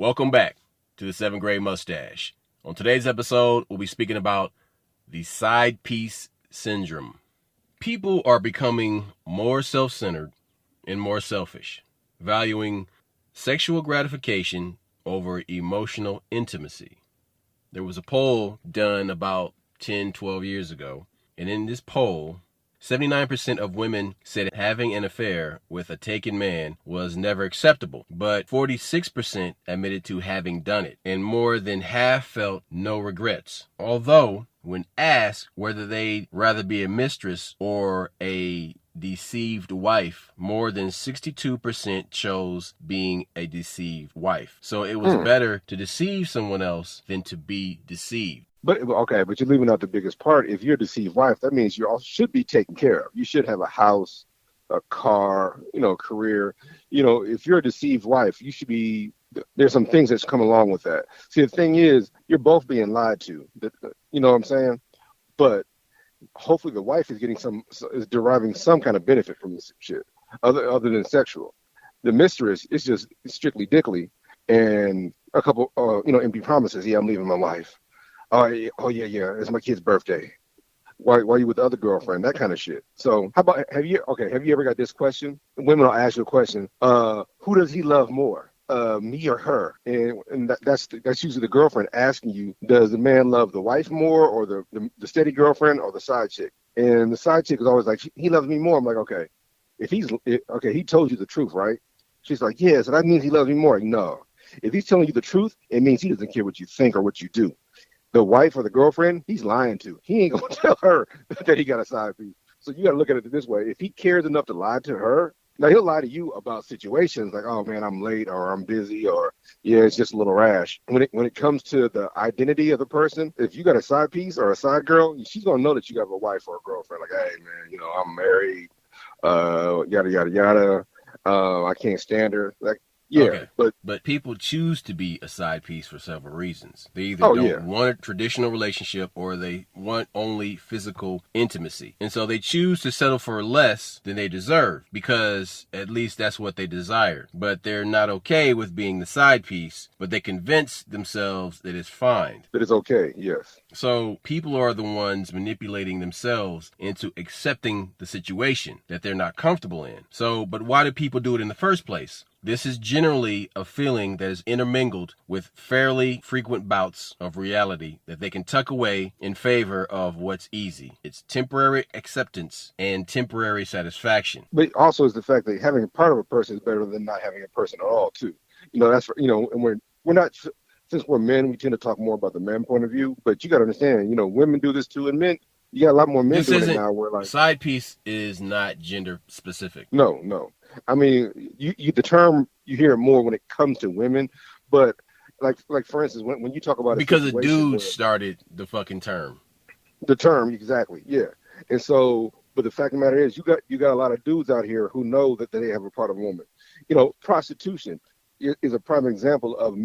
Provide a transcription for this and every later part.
Welcome back to the 7th grade Mustache. On today's episode, we'll be speaking about the Sidepiece Syndrome. People are becoming more self-centered and more selfish, valuing sexual gratification over emotional intimacy. There was a poll done about 10, 12 years ago, and in this poll, 79% of women said having an affair with a taken man was never acceptable, but 46% admitted to having done it, and more than half felt no regrets. Although, when asked whether they'd rather be a mistress or a deceived wife, more than 62% chose being a deceived wife. So it was better to deceive someone else than to be deceived. But you're leaving out the biggest part. If you're a deceived wife, that means you all should be taken care of. You should have a house, a car, career. If you're a deceived wife, you should be. There's some things that's come along with that. See, the thing is, you're both being lied to. You know what I'm saying? But hopefully, the wife is is deriving some kind of benefit from this shit, other than sexual. The mistress is just strictly dickly, and a couple, empty promises. Yeah, I'm leaving my wife. Oh yeah, it's my kid's birthday. Why are you with the other girlfriend? That kind of shit. So how about, have you ever got this question? Women will ask you a question. Who does he love more? Me or her? And that's usually the girlfriend asking you, does the man love the wife more, or the steady girlfriend, or the side chick? And the side chick is always like, he loves me more. I'm like, okay. He told you the truth, right? She's like, yeah, so that means he loves me more. No. If he's telling you the truth, it means he doesn't care what you think or what you do. The wife or the girlfriend, he's lying to. He ain't gonna tell her that he got a side piece. So you gotta look at it this way. If he cares enough to lie to her, now he'll lie to you about situations like, oh man, I'm late, or I'm busy, or yeah, it's just a little rash. When it comes to the identity of the person, if you got a side piece or a side girl, she's gonna know that you got a wife or a girlfriend. Like, hey man, I'm married, yada yada yada. I can't stand her. Like, yeah, okay. But people choose to be a side piece for several reasons. They either don't want a traditional relationship, or they want only physical intimacy. And so they choose to settle for less than they deserve, because at least that's what they desire. But they're not okay with being the side piece, but they convince themselves that it's fine. That it's okay, yes. So people are the ones manipulating themselves into accepting the situation that they're not comfortable in. But why do people do it in the first place? This is generally a feeling that is intermingled with fairly frequent bouts of reality that they can tuck away in favor of what's easy. It's temporary acceptance and temporary satisfaction. But also is the fact that having a part of a person is better than not having a person at all, too. And we're not, since we're men, we tend to talk more about the men point of view, but you got to understand, women do this too, and men, you got a lot more men doing it now. Where like side piece is not gender specific. No. I mean, the term, you hear it more when it comes to women, but like for instance, when you talk about because a dude started the fucking term. The term, exactly, yeah. And so, but the fact of the matter is, you got a lot of dudes out here who know that they have a part of a woman. Prostitution is a prime example of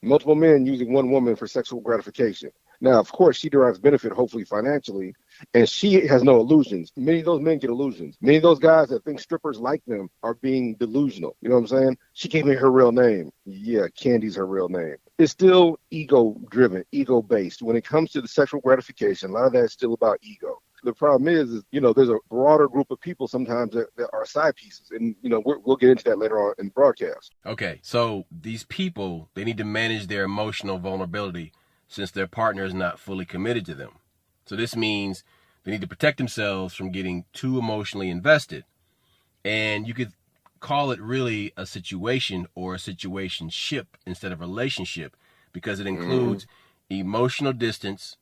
multiple men using one woman for sexual gratification. Now, of course, she derives benefit, hopefully financially, and she has no illusions. Many of those men get illusions. Many of those guys that think strippers like them are being delusional. You know what I'm saying? She gave me her real name. Yeah, Candy's her real name. It's still ego-driven, ego-based. When it comes to the sexual gratification, a lot of that is still about ego. The problem is there's a broader group of people sometimes that are side pieces. And, we'll get into that later on in the broadcast. Okay, so these people, they need to manage their emotional vulnerability since their partner is not fully committed to them. So this means they need to protect themselves from getting too emotionally invested. And you could call it really a situation or a situationship instead of relationship, because it includes emotional distance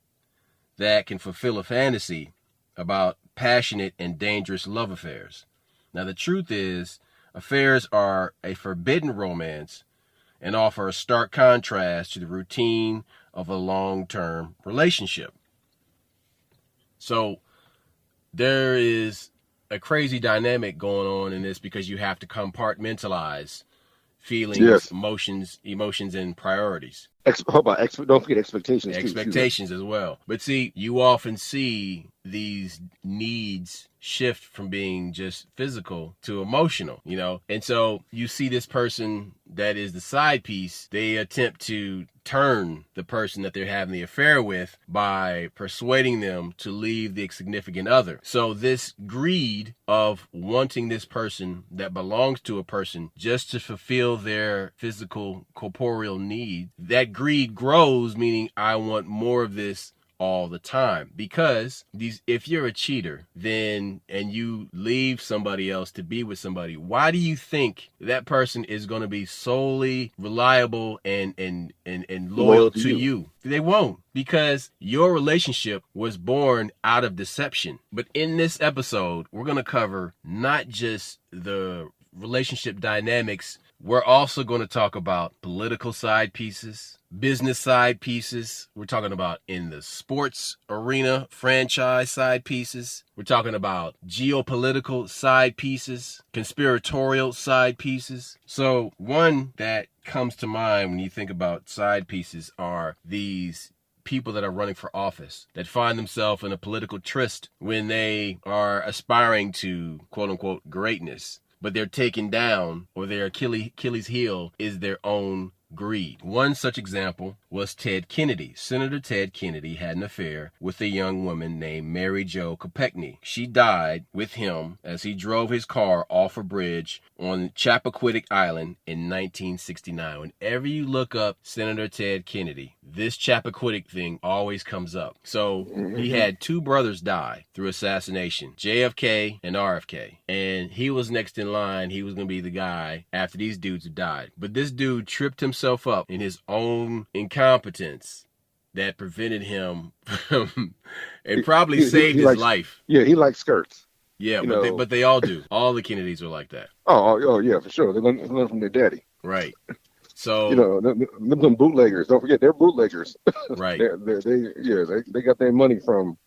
that can fulfill a fantasy about passionate and dangerous love affairs. Now, the truth is, affairs are a forbidden romance and offer a stark contrast to the routine of a long-term relationship. So there is a crazy dynamic going on in this, because you have to compartmentalize feelings, Yes. emotions, and priorities. How about don't forget expectations too. Expectations as well. But see, you often see these needs shift from being just physical to emotional, and so you see this person that is the side piece, they attempt to turn the person that they're having the affair with by persuading them to leave the significant other. So this greed of wanting this person that belongs to a person just to fulfill their physical corporeal need, that greed grows, meaning I want more of this all the time. Because if you're a cheater, then and you leave somebody else to be with somebody, why do you think that person is going to be solely reliable and loyal to you? They won't, because your relationship was born out of deception. But in this episode, we're going to cover not just the relationship dynamics, we're also going to talk about political side pieces, business side pieces. We're talking about in the sports arena, franchise side pieces. We're talking about geopolitical side pieces, conspiratorial side pieces. So one that comes to mind when you think about side pieces are these people that are running for office that find themselves in a political tryst when they are aspiring to quote unquote greatness, but they're taken down, or their Achilles heel is their own greed. One such example was Ted Kennedy. Senator Ted Kennedy had an affair with a young woman named Mary Jo Kopechne. She died with him as he drove his car off a bridge on Chappaquiddick Island in 1969. Whenever you look up Senator Ted Kennedy, this Chappaquiddick thing always comes up. So he had two brothers die through assassination, JFK and RFK. And he was next in line. He was going to be the guy after these dudes had died. But this dude tripped himself up in his own incompetence that prevented him from, and probably saved his life. Yeah, he likes skirts. Yeah, but they all do. All the Kennedys are like that. Oh yeah, for sure. They learn from their daddy. Right. So them bootleggers. Don't forget, they're bootleggers. Right. they got their money from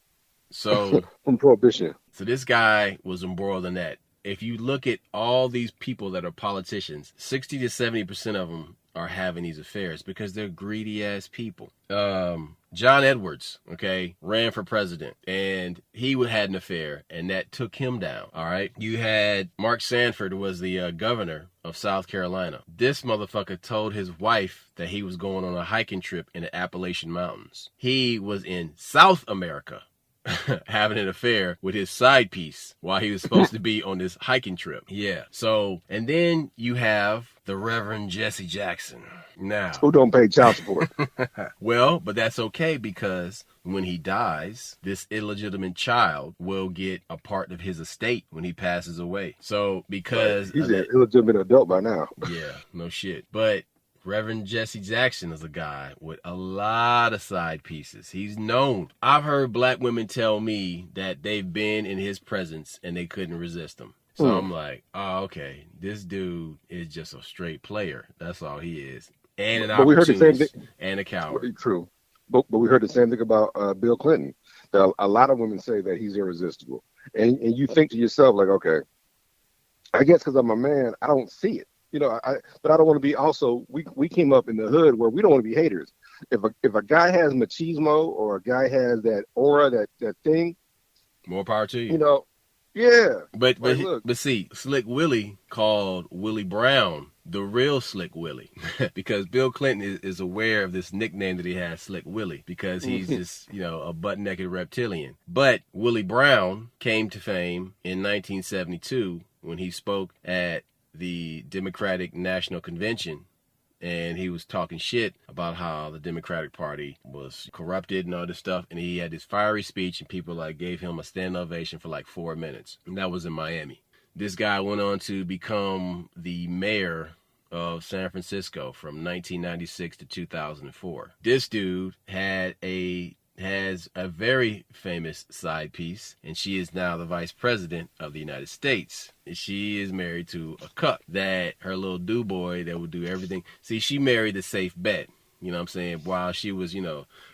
prohibition. So this guy was embroiled in that. If you look at all these people that are politicians, 60 to 70% of them are having these affairs because they're greedy ass people. John Edwards, ran for president, and he had an affair, and that took him down. All right. You had Mark Sanford, was the governor of South Carolina. This motherfucker told his wife that he was going on a hiking trip in the Appalachian Mountains. He was in South America having an affair with his side piece while he was supposed to be on this hiking trip. Yeah. So, and then you have the Reverend Jesse Jackson. Now, who don't pay child support? Well, but that's okay, because when he dies, this illegitimate child will get a part of his estate when he passes away. So, because he's an illegitimate adult by now. Yeah, no shit. But Reverend Jesse Jackson is a guy with a lot of side pieces. He's known. I've heard black women tell me that they've been in his presence and they couldn't resist him. So I'm like, oh, okay, this dude is just a straight player. That's all he is. And an opportunist and a coward. True. But we heard the same thing about Bill Clinton. That a lot of women say that he's irresistible. And you think to yourself, like, okay, I guess because I'm a man, I don't see it. But I don't want to be also, we came up in the hood where we don't want to be haters. If a guy has machismo, or a guy has that aura, that thing, more power to you. Yeah. But see, Slick Willie called Willie Brown the real Slick Willie because Bill Clinton is aware of this nickname that he has, Slick Willie, because he's just, a butt-naked reptilian. But Willie Brown came to fame in 1972 when he spoke at the Democratic National Convention, and he was talking shit about how the Democratic Party was corrupted and all this stuff, and he had this fiery speech, and people gave him a standing ovation for 4 minutes, and that was in Miami. This guy went on to become the mayor of San Francisco from 1996 to 2004. This dude has a very famous side piece, and she is now the vice president of the United States. And she is married to a cuck that her little boy that would do everything. See, she married the safe bet, while she was,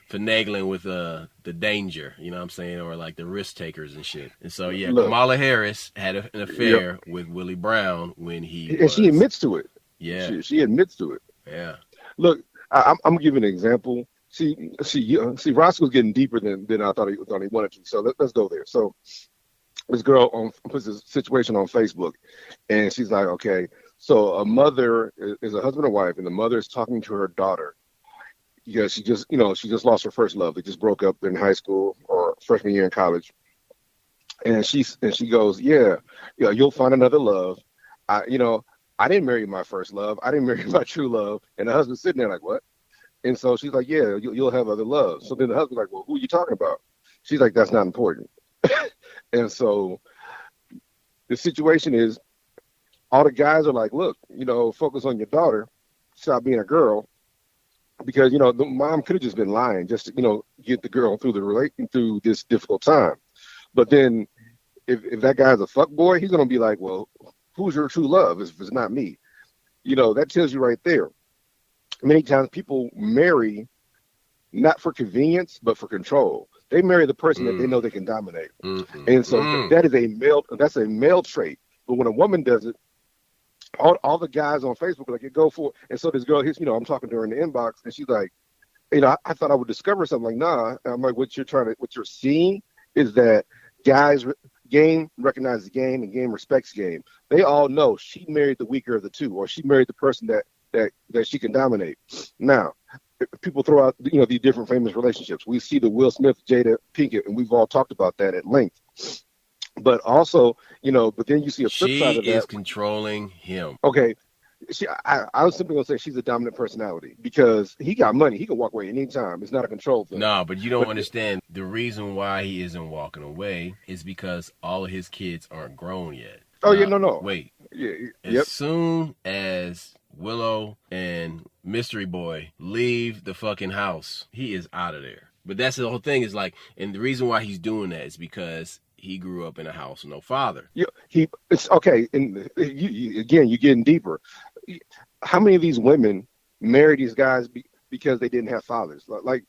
finagling with the danger, or the risk takers and shit. And so, yeah, Kamala Harris had an affair with Willie Brown when he and she admits to it. Yeah. She admits to it. Yeah. Look, I'm gonna give you an example. See, Roscoe's getting deeper than I thought he wanted to. So let's go there. So this girl puts this situation on Facebook, and she's like, okay, so a mother is a husband and wife, and the mother is talking to her daughter. Yeah, she just lost her first love. They just broke up in high school or freshman year in college, and she goes, yeah, you'll find another love. I didn't marry my first love. I didn't marry my true love. And the husband's sitting there like, what? And so she's like, yeah, you'll have other love. So then the husband's like, well, who are you talking about? She's like, that's not important. And so the situation is, all the guys are like, look, focus on your daughter, stop being a girl, because the mom could have just been lying just to get the girl through this difficult time. But then if that guy's a fuck boy, he's gonna be like, well, who's your true love if it's not me? That tells you right there. Many times people marry not for convenience but for control. They marry the person that they know they can dominate. And so that's a male trait. But when a woman does it, all the guys on Facebook are like, go for it. And so this girl hits, I'm talking to her in the inbox, and she's like, I thought I would discover something. Like, nah. And I'm like, what you're seeing is that guys game recognizes game and game respects game. They all know she married the weaker of the two, or she married the person that she can dominate. Now, people throw out these different famous relationships. We see the Will Smith, Jada Pinkett, and we've all talked about that at length. But also, but then you see a flip side of that. She is controlling him. Okay. I was simply going to say she's a dominant personality because he got money. He can walk away anytime. It's not a control thing. No, but you don't understand. The reason why he isn't walking away is because all of his kids aren't grown yet. Oh, yeah, no. Wait. Yeah, as soon as Willow and Mystery Boy leave the fucking house, he is out of there. But that's the whole thing is like, and the reason why he's doing that is because he grew up in a house with no father. It's okay. And you're getting deeper. How many of these women marry these guys because they didn't have fathers? Like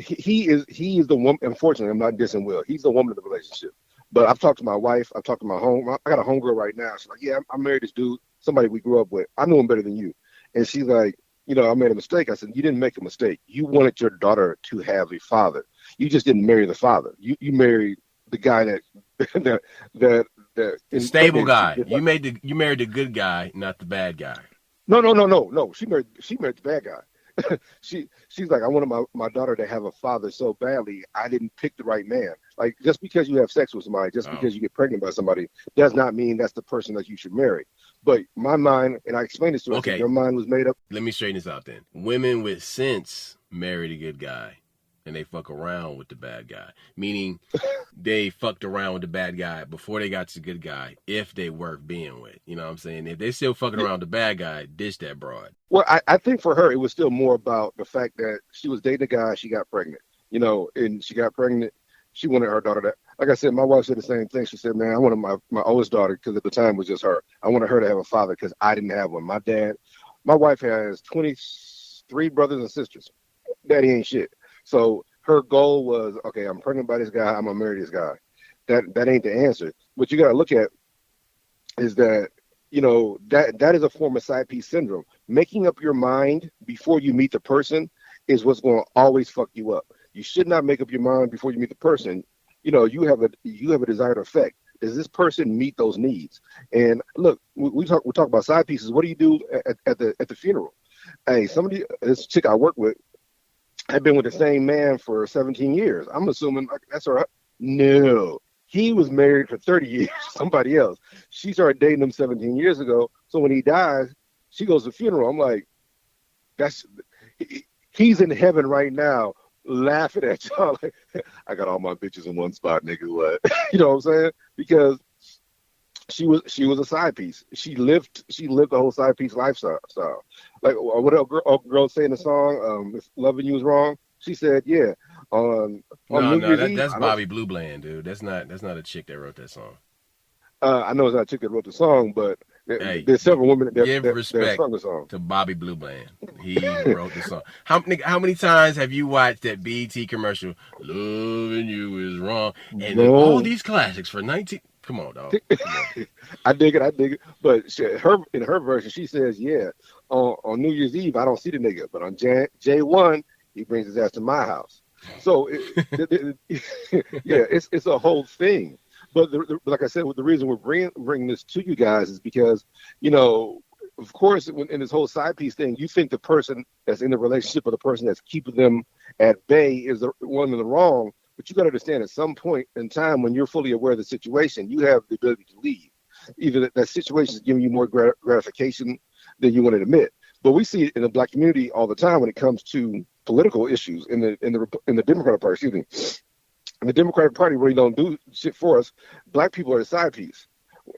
he is the woman. Unfortunately, I'm not dissing Will. He's the woman of the relationship. But I've talked to my wife. I've talked to my I got a homegirl right now. She's like, yeah, I married this dude, somebody we grew up with. I knew him better than you. And she's like, I made a mistake. I said, you didn't make a mistake. You wanted your daughter to have a father. You just didn't marry the father. You married the guy that the stable guy. You married the good guy, not the bad guy. No. She married the bad guy. She's like, I wanted my daughter to have a father so badly, I didn't pick the right man. Like, just because you have sex with somebody, because you get pregnant by somebody, does not mean that's the person that you should marry. But my mind, and I explained this to her, okay, your mind was made up. Let me straighten this out then. Women with sense marry the good guy, and they fuck around with the bad guy. Meaning, they fucked around with the bad guy before they got to the good guy, if they worth being with. You know what I'm saying? If they still fucking around with the bad guy, ditch that broad. Well, I think for her, it was still more about the fact that she was dating a guy, she got pregnant. And she got pregnant. She wanted her daughter to, like I said, my wife said the same thing. She said, man, I wanted my oldest daughter, because at the time it was just her. I wanted her to have a father because I didn't have one. My wife has 23 brothers and sisters. Daddy ain't shit. So her goal was, okay, I'm pregnant by this guy. I'm going to marry this guy. That ain't the answer. What you got to look at is that, that is a form of side piece syndrome. Making up your mind before you meet the person is what's going to always fuck you up. You should not make up your mind before you meet the person. You have a desired effect. Does this person meet those needs? And look, we talk about side pieces. What do you do at the funeral? Hey, this chick I work with, I've been with the same man for 17 years. I'm assuming that's her. No, he was married for 30 years to somebody else. She started dating him 17 years ago. So when he dies, she goes to the funeral. I'm like, he's in heaven right now, laughing at y'all. Like, I got all my bitches in one spot, nigga. What? You know what I'm saying? Because she was a side piece. She lived the whole side piece lifestyle. Like what a girl say in the song, "If loving you is wrong," she said, "Yeah." That's Bobby Blue Bland, dude. That's not a chick that wrote that song. I know it's not a chick that wrote the song, but there's several women that give respect sung the song. To Bobby Blue Bland. He wrote the song. How many times have you watched that BET commercial? Loving you is wrong, and all these classics for 19. Come on, dog. Come on. I dig it. I dig it. But in her version, she says, yeah, on New Year's Eve, I don't see the nigga. But on J1, he brings his ass to my house. So, yeah, it's a whole thing. But like I said, the reason we're bringing this to you guys is because, of course, in this whole side piece thing, you think the person that's in the relationship or the person that's keeping them at bay is the one in the wrong. But you got to understand, at some point in time when you're fully aware of the situation, you have the ability to leave. Either that situation is giving you more gratification than you want to admit. But we see it in the black community all the time when it comes to political issues in the Democratic Party. Excuse me. And the Democratic Party really don't do shit for us. Black people are the side piece.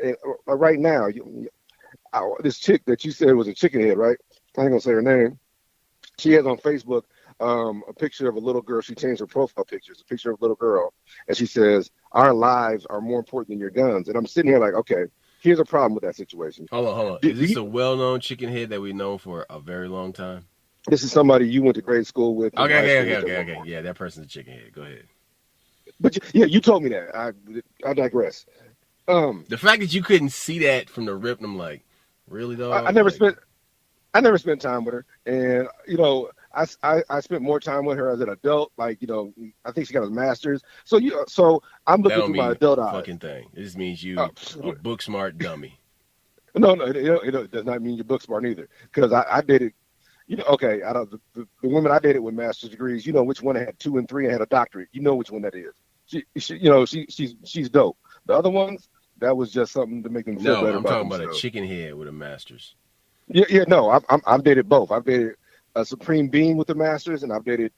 And right now, this chick that you said was a chicken head, right? I ain't gonna say her name. She has on Facebook a picture of a little girl. She changed her profile picture. It's a picture of a little girl, and she says, "Our lives are more important than your guns." And I'm sitting here like, okay, here's a problem with that situation. Hold on. Is this a well-known chicken head that we've known for a very long time? This is somebody you went to grade school with. Okay. Yeah, that person's a chicken head. Go ahead. But you told me that. I digress. The fact that you couldn't see that from the rip, I'm like, really though? I never spent time with her, and I spent more time with her as an adult. Like, I think she got a master's. So I'm looking through my adult eyes. Fucking thing. It just means you a book smart dummy. No, it does not mean you're book smart either. Because I dated, okay, out of the women I dated with master's degrees, which one had 2 and 3 and had a doctorate. You know which one that is. She's dope. The other ones, that was just something to make them feel better. No, I'm talking about a chicken head with a master's. Yeah, no, I've dated both. I've dated a supreme being with a master's, and I've dated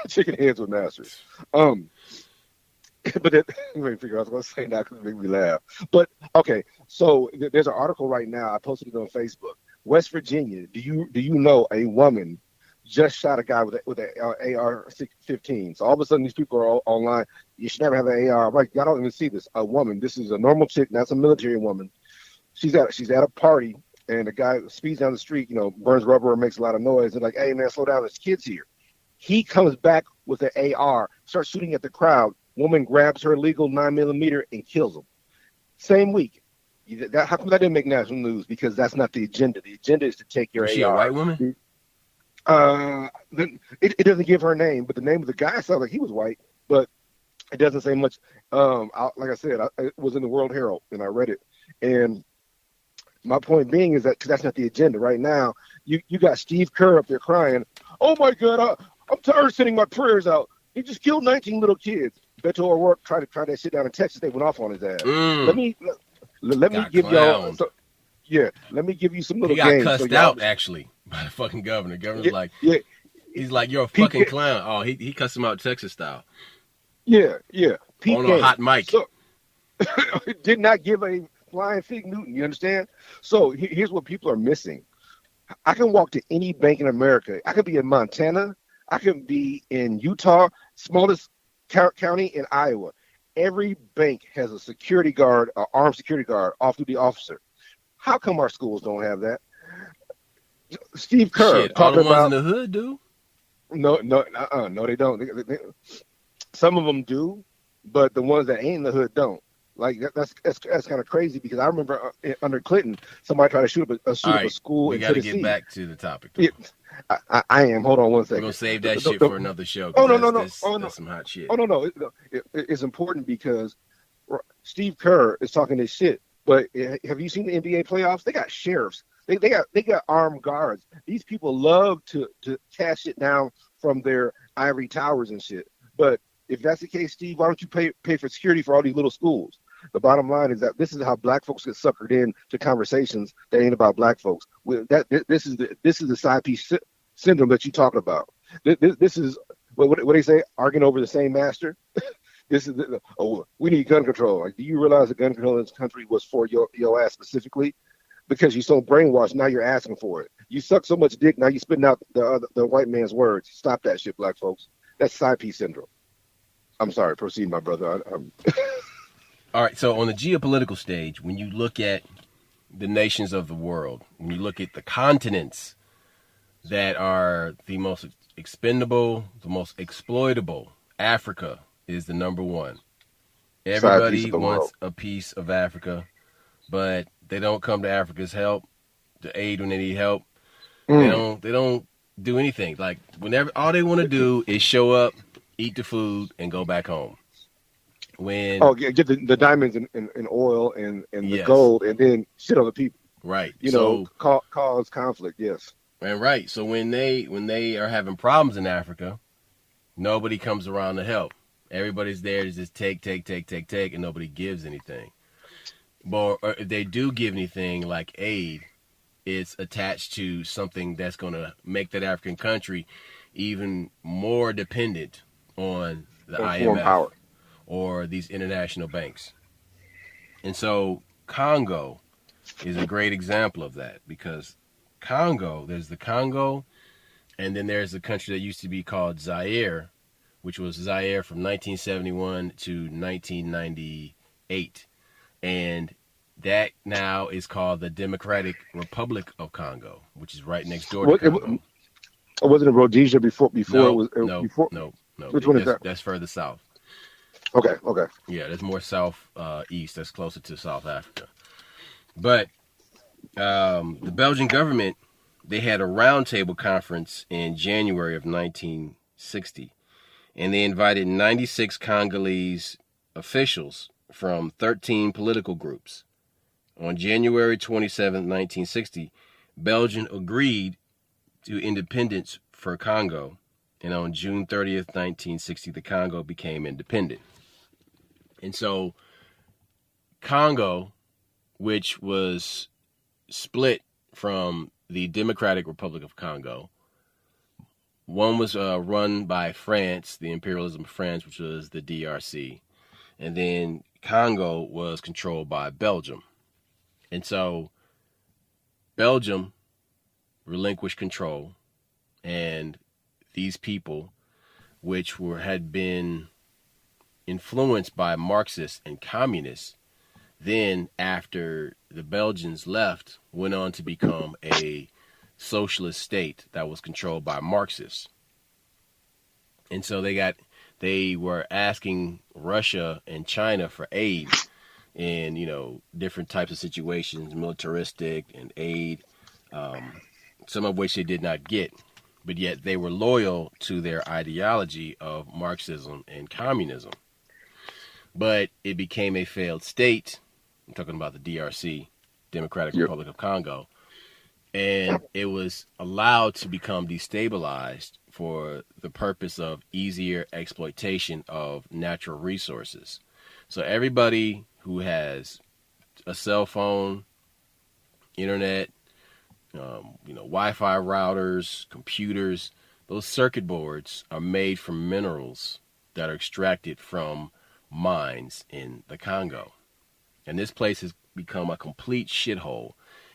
chicken heads with masters. But let me figure out what I was going to say now because it made me laugh. But okay, so there's an article right now. I posted it on Facebook. West Virginia. Do you know a woman just shot a guy with an AR-15? So all of a sudden these people are all online. You should never have an AR. I'm like, I don't even see this. A woman. This is a normal chick. That's a military woman. She's at a party, and the guy speeds down the street. Burns rubber and makes a lot of noise. And like, hey man, slow down. There's kids here. He comes back with an AR, starts shooting at the crowd. Woman grabs her legal 9mm and kills him. Same week. How come that didn't make national news? Because that's not the agenda. The agenda is to take your AR. Is she a white woman? It doesn't give her name, but the name of the guy sounds like he was white, but it doesn't say much. Like I said, it was in the World Herald, and I read it. And my point being is that because that's not the agenda right now. You got Steve Kerr up there crying, "Oh my God, I'm tired of sending my prayers out. He just killed 19 little kids." Beto O'Rourke tried that shit down in Texas. They went off on his ass. Let me give y'all. Let me give you some little games. He got cussed out actually by the fucking governor. Governor's like, he's like, "You're a fucking clown." Oh, he cussed him out Texas style. Yeah. On a hot mic. So, did not give a flying fig Newton. You understand? So here's what people are missing. I can walk to any bank in America. I could be in Montana. I can be in Utah, smallest county in Iowa. Every bank has a security guard, an armed security guard, off-duty officer. How come our schools don't have that? Steve Kerr talking about all the ones in the hood do. No, they don't. Some of them do, but the ones that ain't in the hood don't. Like that's kind of crazy because I remember under Clinton, somebody tried to shoot up a school in Tennessee. We got to get back to the topic. Yeah, I am. Hold on one second. We're gonna save that shit for another show. No. That's some hot shit. No. It's important because Steve Kerr is talking this shit. But have you seen the NBA playoffs? They got sheriffs. They got armed guards. These people love to cash it down from their ivory towers and shit. But if that's the case, Steve, why don't you pay for security for all these little schools? The bottom line is that this is how black folks get suckered in to conversations that ain't about black folks. This is the side piece syndrome that you talk about. This is what they say, arguing over the same master. This is we need gun control. Like, do you realize the gun control in this country was for your ass specifically? Because you're so brainwashed, now you're asking for it. You suck so much dick, now you're spitting out the white man's words. Stop that shit, black folks. That's side piece syndrome. I'm sorry. Proceed, my brother. All right. So on the geopolitical stage, when you look at the nations of the world, when you look at the continents that are the most expendable, the most exploitable, Africa is the number one. side piece of Everybody the world. wants a piece of Africa, but they don't come to Africa's help, to aid when they need help. They Mm. don't. They don't do anything. Like whenever all they want to do is show up, eat the food, and go back home. When Oh, get the diamonds and oil and the yes, gold, and then shit on the people. right. You know, So cause conflict. Yes. and right. So when they are having problems in Africa, nobody comes around to help. Everybody's there to just take, and nobody gives anything. But or if they do give anything like aid, it's attached to something that's going to make that African country even more dependent on the On foreign power. IMF or these international banks. And so Congo is a great example of that because there's the Congo, and then there's a country that used to be called Zaire, which was Zaire from 1971 to 1998. And that now is called the Democratic Republic of Congo, which is right next door to What? Congo. Wasn't it Rhodesia before it No, was no, before? no, no. Which one is that? That's further south. Okay. Okay. Yeah, that's more south east. That's closer to South Africa. But the Belgian government, they had a roundtable conference in January of 1960, and they invited 96 Congolese officials from 13 political groups. On January 27, 1960, Belgium agreed to independence for Congo, and on June 30th, 1960, the Congo became independent. And so Congo, which was split from the Democratic Republic of Congo, one was run by France, the imperialism of France, which was the DRC, and then Congo was controlled by Belgium. And so Belgium relinquished control, and these people, which had been influenced by Marxists and communists, then after the Belgians left, went on to become a socialist state that was controlled by Marxists. And so they were asking Russia and China for aid in, different types of situations, militaristic and aid, some of which they did not get. But yet they were loyal to their ideology of Marxism and communism. But it became a failed state. I'm talking about the DRC, Democratic Yep. Republic of Congo. And it was allowed to become destabilized for the purpose of easier exploitation of natural resources. So everybody who has a cell phone, internet, Wi-Fi routers, computers, those circuit boards are made from minerals that are extracted from mines in the Congo. And this place has become a complete shithole,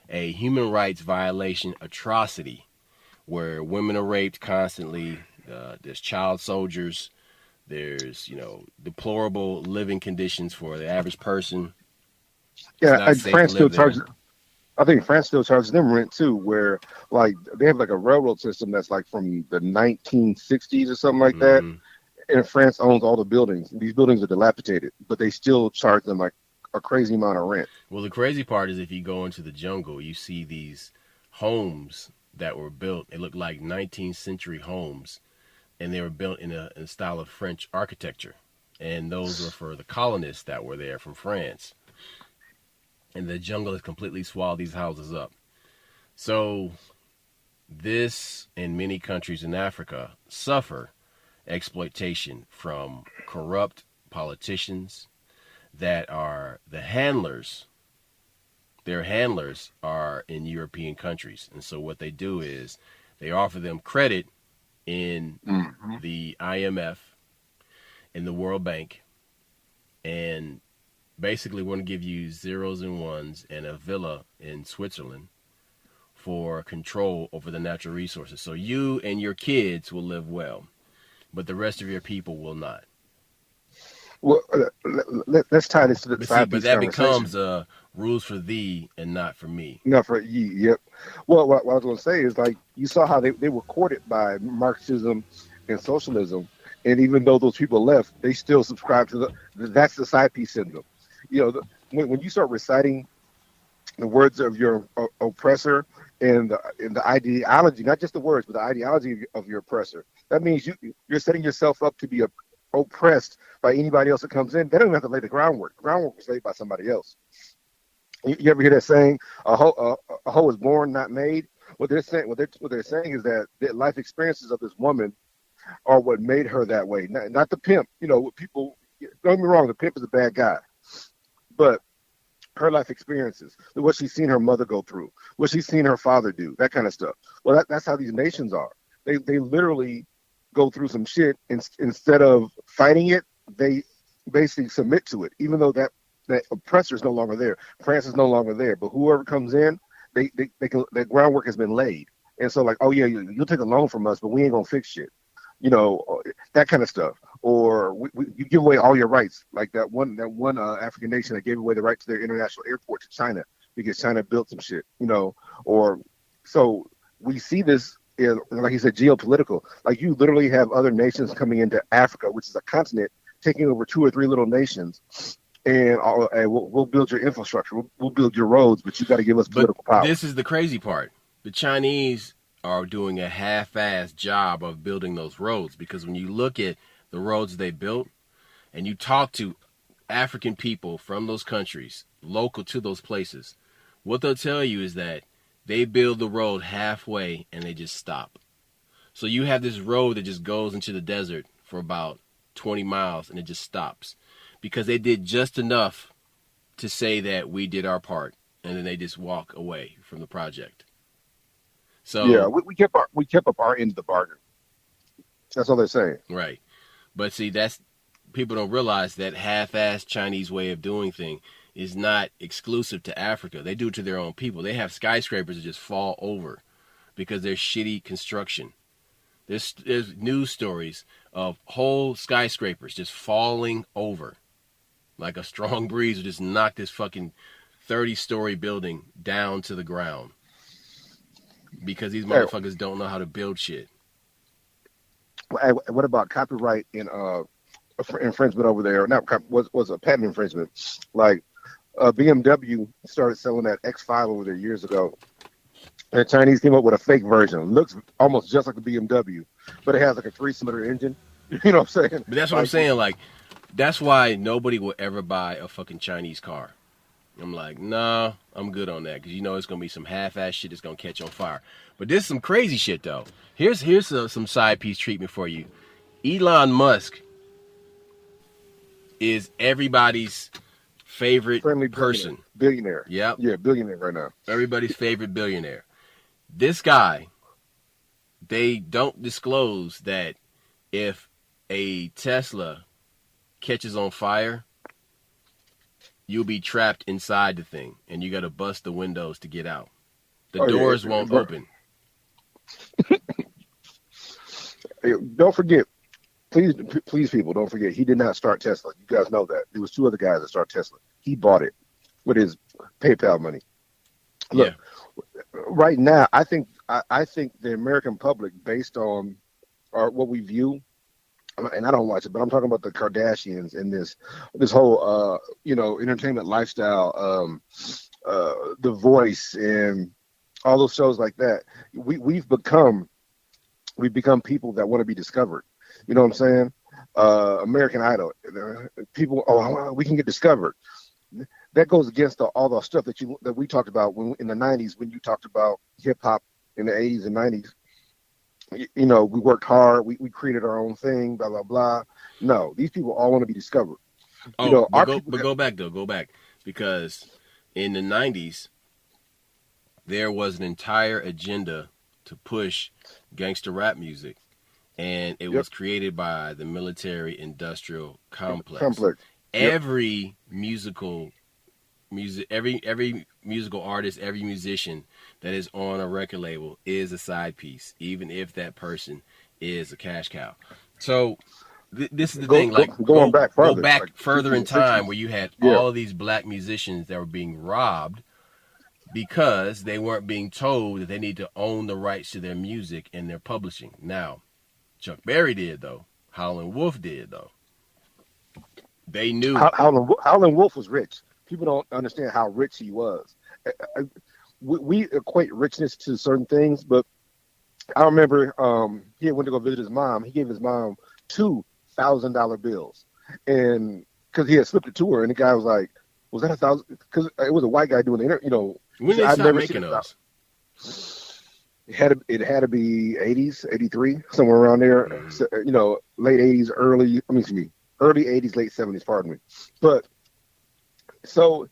a human rights violation atrocity where women are raped constantly. There's child soldiers. There's, deplorable living conditions for the average person. It's Yeah, not and safe to France still live there. charges. I think France still charges them rent too, where like they have like a railroad system that's like from the 1960s or something like that, Hmm. and France owns all the buildings. These buildings are dilapidated, but they still charge them like a crazy amount of rent. Well, the crazy part is if you go into the jungle, you see these homes that were built. It looked like 19th century homes, and they were built in a style of French architecture. And those were for the colonists that were there from France. And the jungle has completely swallowed these houses up. So this and many countries in Africa suffer exploitation from corrupt politicians that are the handlers. Their handlers are in European countries. And so what they do is they offer them credit in Hmm. the IMF, in the World Bank, and basically we're going to give you zeros and ones and a villa in Switzerland for control over the natural resources. So you and your kids will live well, but the rest of your people will not. Well, let's tie this to the But see, side but piece that conversation. becomes rules for thee and not for me. No, for ye, yep. Well, what I was going to say is like you saw how they were courted by Marxism and socialism, And even though those people left, they still subscribe to that's the side piece syndrome. You know, when you start reciting the words of your oppressor and the ideology, not just the words, but the ideology of your oppressor, that means you're setting yourself up to be oppressed by anybody else that comes in. They don't even have to lay the groundwork. The groundwork was laid by somebody else. You ever hear that saying, a hoe is born, not made? What they're saying, is that the life experiences of this woman are what made her that way. Not the pimp. You know, people, don't get me wrong, the pimp is a bad guy. But her life experiences, what she's seen her mother go through, what she's seen her father do, that kind of stuff. Well, that's how these nations are. They literally go through some shit, and instead of fighting it, they basically submit to it, even though that oppressor is no longer there. France is no longer there. But whoever comes in, the groundwork has been laid. And so, like, oh yeah, you'll take a loan from us, but we ain't gonna fix shit. You know, that kind of stuff. Or you give away all your rights, like that one African nation that gave away the right to their international airport to China because China built some shit. You know, or so we see this, like you said, geopolitical. Like, you literally have other nations coming into Africa, which is a continent, taking over 2 or 3 little nations. And we'll build your infrastructure. We'll build your roads, but you got to give us political power. This is the crazy part. The Chinese are doing a half-assed job of building those roads, because when you look at the roads they built and you talk to African people from those countries, local to those places, what they'll tell you is that they build the road halfway and they just stop. So you have this road that just goes into the desert for about 20 miles and it just stops, because they did just enough to say that we did our part, and then they just walk away from the project. So yeah, we kept up our end of the bargain. That's all they're saying. Right. But see, that's, people don't realize that half-assed Chinese way of doing things is not exclusive to Africa. They do it to their own people. They have skyscrapers that just fall over because they're shitty construction. There's news stories of whole skyscrapers just falling over. Like a strong breeze would just knock this fucking 30-story building down to the ground. Because these motherfuckers don't know how to build shit. What about copyright and infringement over there? Not was a patent infringement. Like BMW started selling that X5 over there years ago. And the Chinese came up with a fake version. It looks almost just like a BMW, but it has like a 3-cylinder engine. You know what I'm saying? But that's what I'm saying. Like, that's why nobody will ever buy a fucking Chinese car. I'm like, nah, I'm good on that, because you know it's gonna be some half-ass shit that's gonna catch on fire. But this is some crazy shit though. Here's some side piece treatment for you. Elon Musk is everybody's favorite person. Billionaire. Yep. Yeah, billionaire right now. Everybody's favorite billionaire. This guy, they don't disclose that if a Tesla catches on fire, you'll be trapped inside the thing, and you got to bust the windows to get out. The doors won't open. Don't forget, please, people, don't forget, he did not start Tesla. You guys know that. There was 2 other guys that started Tesla. He bought it with his PayPal money. Look, right now, I think the American public, based on what we view, and I don't watch it, but I'm talking about the Kardashians and this whole entertainment lifestyle, The Voice and all those shows like that. We've become people that want to be discovered. You know what I'm saying? American Idol, people. Oh, we can get discovered. That goes against all the stuff that we talked about in the '90s, when you talked about hip hop in the '80s and '90s. You know, we worked hard. We created our own thing. Blah blah blah. No, these people all want to be discovered. Go back, because in the '90s there was an entire agenda to push gangster rap music, and it was created by the military-industrial complex. Every musical artist, every musician that is on a record label is a side piece, even if that person is a cash cow. So this is the thing. Like, go back further in time, where you had all of these black musicians that were being robbed because they weren't being told that they need to own the rights to their music and their publishing. Now, Chuck Berry did, though. Howlin' Wolf did, though. They knew. Howlin' Wolf was rich. People don't understand how rich he was. We equate richness to certain things, but I remember he went to go visit his mom. He gave his mom $2,000 bills, and because he had slipped it to her, and the guy was like, "Was that 1,000?" Because it was a white guy doing the When they I've stopped never making seen those? it had to be 80s, 83, somewhere around there. Mm. So, late 80s, early 80s, late 70s. Pardon me. But so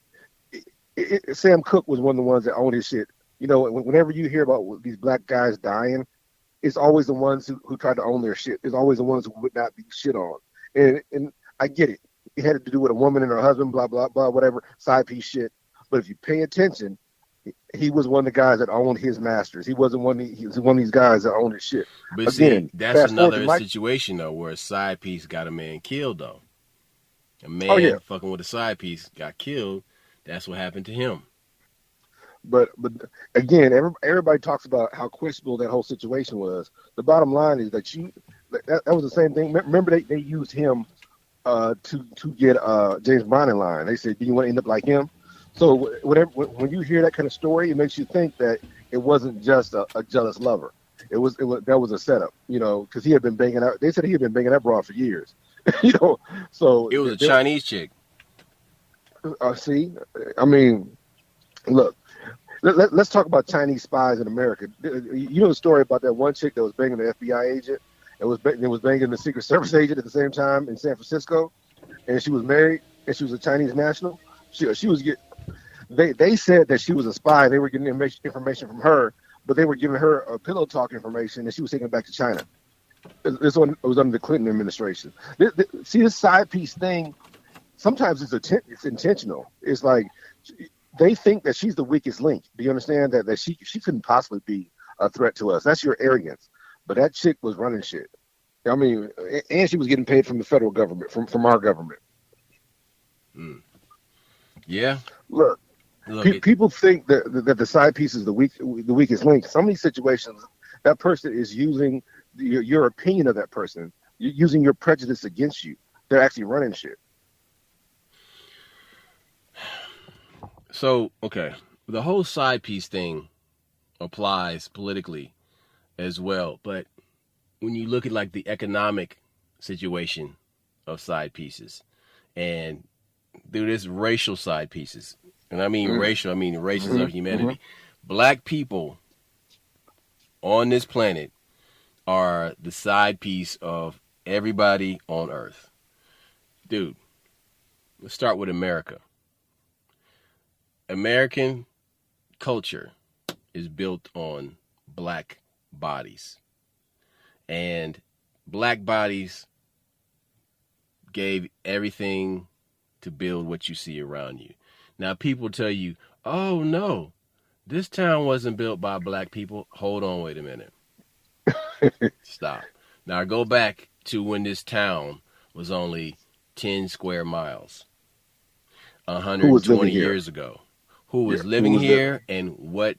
Sam Cooke was one of the ones that owned his shit. Whenever you hear about these black guys dying, it's always the ones who tried to own their shit. It's always the ones who would not be shit on. And I get it. It had to do with a woman and her husband, blah, blah, blah, whatever, side piece shit. But if you pay attention, he was one of the guys that owned his masters. He wasn't he was one of these guys that owned his shit. But Again, see, that's another Mike, situation, though, where a side piece got a man killed, though. A man fucking with a side piece got killed. That's what happened to him. But again, everybody talks about how questionable that whole situation was. The bottom line is that that was the same thing. Remember, they used him to get James Bond in line. They said, "Do you want to end up like him?" So when you hear that kind of story, it makes you think that it wasn't just a jealous lover. It was that was a setup, because he had been banging out. They said he had been banging that broad for years, So it was a Chinese chick. See, I mean, look. Let's talk about Chinese spies in America. You know the story about that one chick that was banging the FBI agent and was banging the Secret Service agent at the same time in San Francisco, and she was married and she was a Chinese national. She was they said that she was a spy. They were getting information from her, but they were giving her a pillow talk information, and she was taking it back to China. This one was under the Clinton administration. See, this side piece thing, sometimes it's intentional. It's like they think that she's the weakest link. Do you understand that she couldn't possibly be a threat to us? That's your arrogance. But that chick was running shit. I mean, and she was getting paid from the federal government, from our government. Mm. Yeah. Look people think that the side piece is the weakest link. Some of these situations, that person is using your opinion of that person, using your prejudice against you. They're actually running shit. So, okay, the whole side piece thing applies politically as well. But when you look at like the economic situation of side pieces, and there's racial side pieces, and I mean racial, I mean races of humanity. Black people on this planet are the side piece of everybody on Earth. Dude, let's start with America. American culture is built on black bodies. And black bodies gave everything to build what you see around you. Now, people tell you, oh, no, this town wasn't built by black people. Hold on, wait a minute. Stop. Now, go back to when this town was only 10 square miles, 120 years ago. Who was living here and what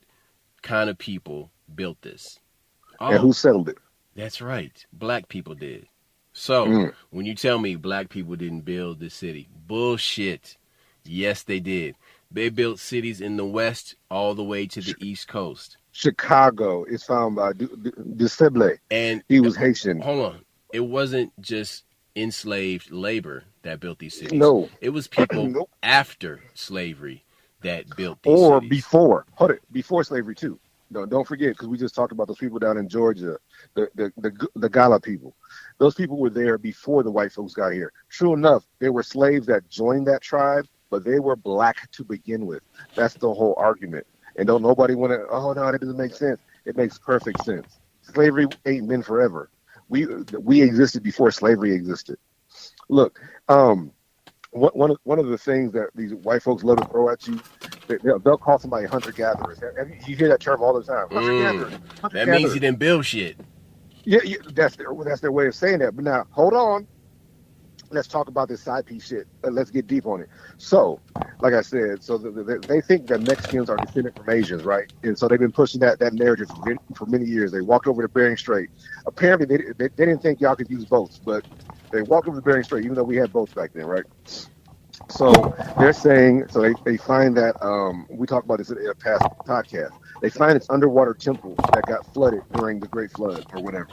kind of people built this? Oh, and who settled it? That's right. Black people did. So when you tell me black people didn't build this city, bullshit. Yes, they did. They built cities in the West all the way to the East Coast. Chicago is found by Duceble. And he was Haitian. Hold on. It wasn't just enslaved labor that built these cities. No. It was people after slavery that built these or cities. before slavery too. No, don't forget, because we just talked about those people down in Georgia, the Gala people. Those people were there before the white folks got here. True enough, there were slaves that joined that tribe, but they were black to begin with. That's the whole argument. And don't nobody want to, oh no, that doesn't make sense. It makes perfect sense. Slavery ain't been forever. We existed before slavery existed. Look, one of the things that these white folks love to throw at you, they'll call somebody hunter-gatherers. You hear that term all the time. Hunter-gatherers. That means you didn't build shit. Yeah, that's their way of saying that. But now, hold on. let's talk about this side piece shit. Let's get deep on it. So, like I said, so they think that Mexicans are descended from Asians, right? And so they've been pushing that narrative for many years. They walked over to Bering Strait. Apparently, they didn't think y'all could use boats, but they walked over to Bering Strait, even though we had boats back then, right? So they're saying, so they find that, we talked about this in a past podcast. They find this underwater temple that got flooded during the Great Flood or whatever,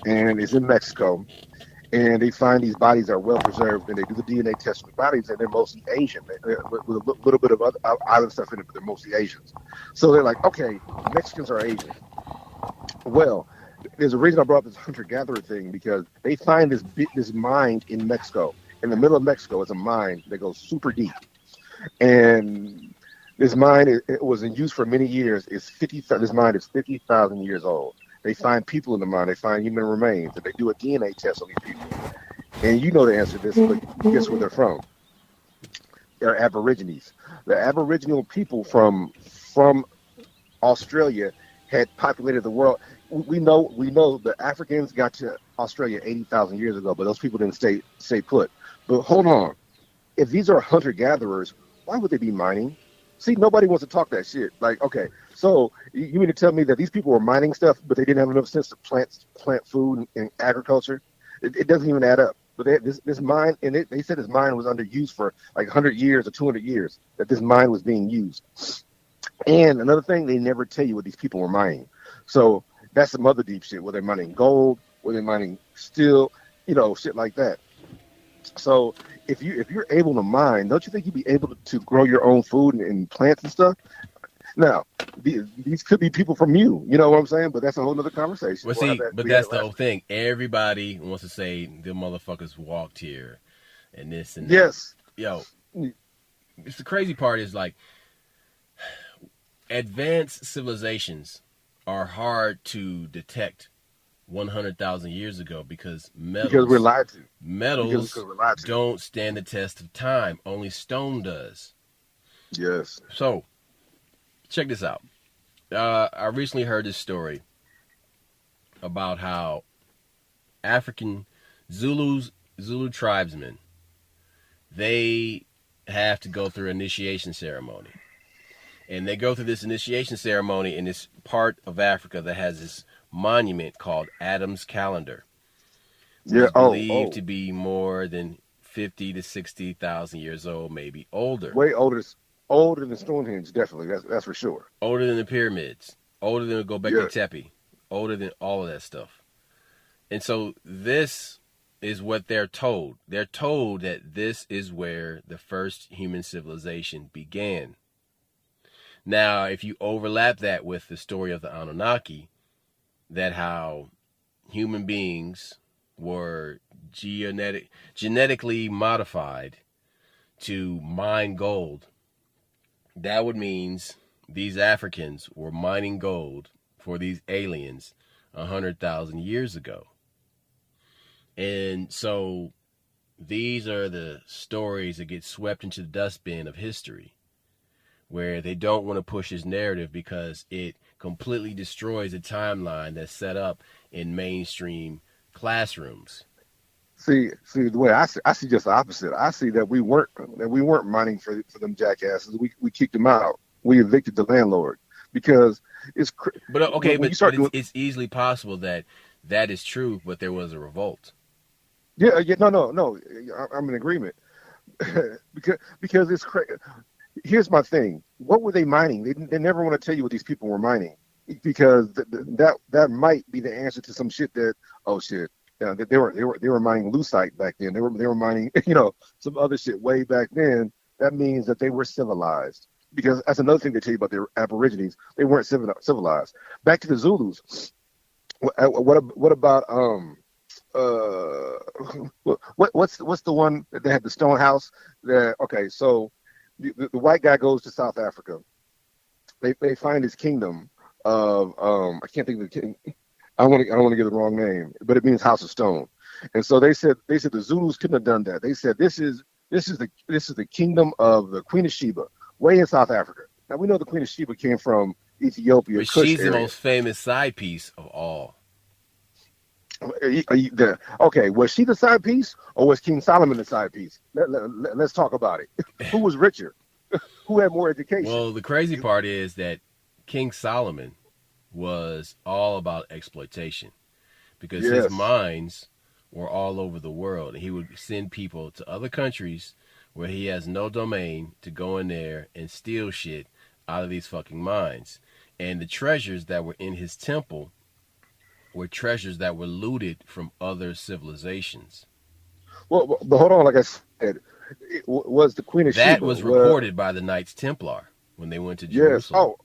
and it's in Mexico. And they find these bodies are well preserved, and they do the DNA test on the bodies, and they're mostly Asian, with a little bit of other island stuff in it, but they're mostly Asians. So they're like, okay, Mexicans are Asian. Well, there's a reason I brought up this hunter-gatherer thing, because they find this mine in Mexico. In the middle of Mexico is a mine that goes super deep, and this mine it was in use for many years. This mine is 50,000 years old. They find people in the mine. They find human remains, and they do a DNA test on these people. And you know the answer to this, but guess where they're from? They're Aborigines. The Aboriginal people from Australia had populated the world. We know the Africans got to Australia 80,000 years ago, but those people didn't stay put. But hold on. If these are hunter-gatherers, why would they be mining? See, nobody wants to talk that shit. Like, okay, so you mean to tell me that these people were mining stuff, but they didn't have enough sense to plant food and agriculture? It doesn't even add up. But this mine, and they said this mine was under use for like 100 years or 200 years, that this mine was being used. And another thing, they never tell you what these people were mining. So that's some other deep shit. Were they mining gold? Were they mining steel? Shit like that. So if you're able to mine, don't you think you'd be able to grow your own food and plants and stuff? Now, these could be people from you know what I'm saying? But that's a whole other conversation. Well, see, but that's the whole thing. Everybody wants to say the motherfuckers walked here and this and that. Yes. Yo, it's the crazy part is like advanced civilizations are hard to detect 100,000 years ago because we're lied to. Metals don't stand the test of time. Only stone does. Yes. So, check this out. I recently heard this story about how African Zulu tribesmen, they have to go through an initiation ceremony. And they go through this initiation ceremony in this part of Africa that has this monument called Adam's Calendar. Yeah, believed to be more than 50 to 60,000 years old, maybe older. Way older than Stonehenge, definitely. That's for sure. Older than the pyramids. Older than Göbekli Tepe. Older than all of that stuff. And so this is what they're told. They're told that this is where the first human civilization began. Now, if you overlap that with the story of the Anunnaki, that how human beings were genetically modified to mine gold, that would means these Africans were mining gold for these aliens 100,000 years ago. And so these are the stories that get swept into the dustbin of history, where they don't want to push this narrative because it completely destroys the timeline that's set up in mainstream classrooms. See the way I see just the opposite. I see that we weren't mining for them jackasses. We kicked them out. We evicted the landlord because it's. But okay, but it's easily possible that is true, but there was a revolt. Yeah, no. I'm in agreement because it's crazy. Here's my thing. What were they mining? They never want to tell you what these people were mining because that might be the answer to some shit that they were mining lucite back then. They were mining some other shit way back then. That means that they were civilized because that's another thing they tell you about the Aborigines. They weren't civilized. Back to the Zulus. What about what's the one that had the stone house? So. The white guy goes to South Africa. They find his kingdom of I can't think of the king. I don't want to give the wrong name, but it means House of Stone. And so they said the Zulus couldn't have done that. They said this is the kingdom of the Queen of Sheba, way in South Africa. Now we know the Queen of Sheba came from Ethiopia. But she's the most famous side piece of all. Okay, was she the side piece or was King Solomon the side piece? Let's talk about it. Who was richer? Who had more education? Well, the crazy part is that King Solomon was all about exploitation because his Yes. mines were all over the world. And he would send people to other countries where he has no domain to go in there and steal shit out of these fucking mines. And the treasures that were in his temple were treasures that were looted from other civilizations. Well, but hold on. Like I said, was the Queen of That Sheba? was reported by the Knights Templar when they went to Yes. Jerusalem.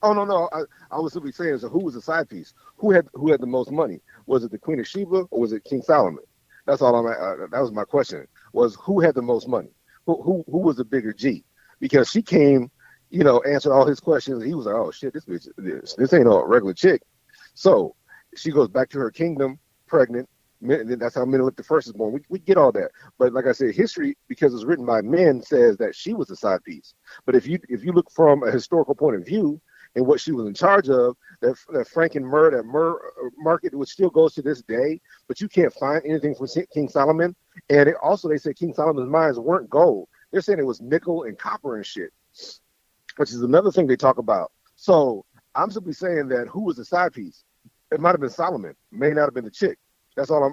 Oh no no. I was simply saying. So who was the side piece? Who had the most money? Was it the Queen of Sheba or was it King Solomon? That's all I'm. That was my question. Was who had the most money? Who was the bigger G? Because she came, answered all his questions. He was like, oh shit, this bitch, this ain't a regular chick. So she goes back to her kingdom, pregnant. That's how Menelik the first is born. We get all that, but like I said, history, because it's written by men, says that she was the side piece. But if you look from a historical point of view and what she was in charge of, that Franken Mur, that market, which still goes to this day, but you can't find anything from King Solomon. And they say King Solomon's mines weren't gold. They're saying it was nickel and copper and shit, which is another thing they talk about. So I'm simply saying that who was the side piece? It might have been Solomon, may not have been the chick. That's all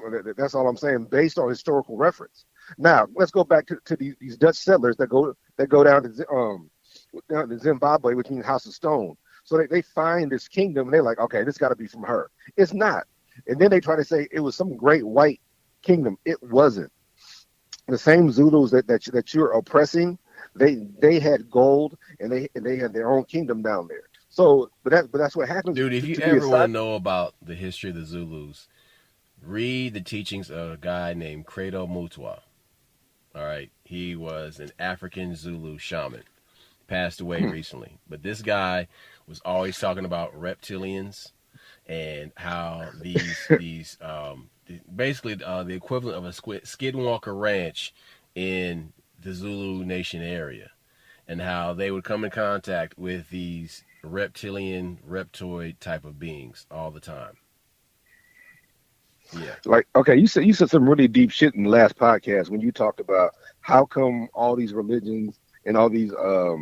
I'm saying, based on historical reference. Now let's go back to these Dutch settlers that go down to Zimbabwe, which means House of Stone. So they find this kingdom and they're like, okay, this got to be from her. It's not. And then they try to say it was some great white kingdom. It wasn't. The same Zulus that you're oppressing, they had gold and they had their own kingdom down there. So, but that's what happens. Dude, if you ever want to know about the history of the Zulus, read the teachings of a guy named Credo Mutwa. All right, he was an African Zulu shaman, passed away recently. But this guy was always talking about reptilians and how these basically the equivalent of a skinwalker ranch in the Zulu Nation area, and how they would come in contact with these reptoid type of beings all the time. Yeah. Like, okay, you said some really deep shit in the last podcast when you talked about how come all these religions and all these how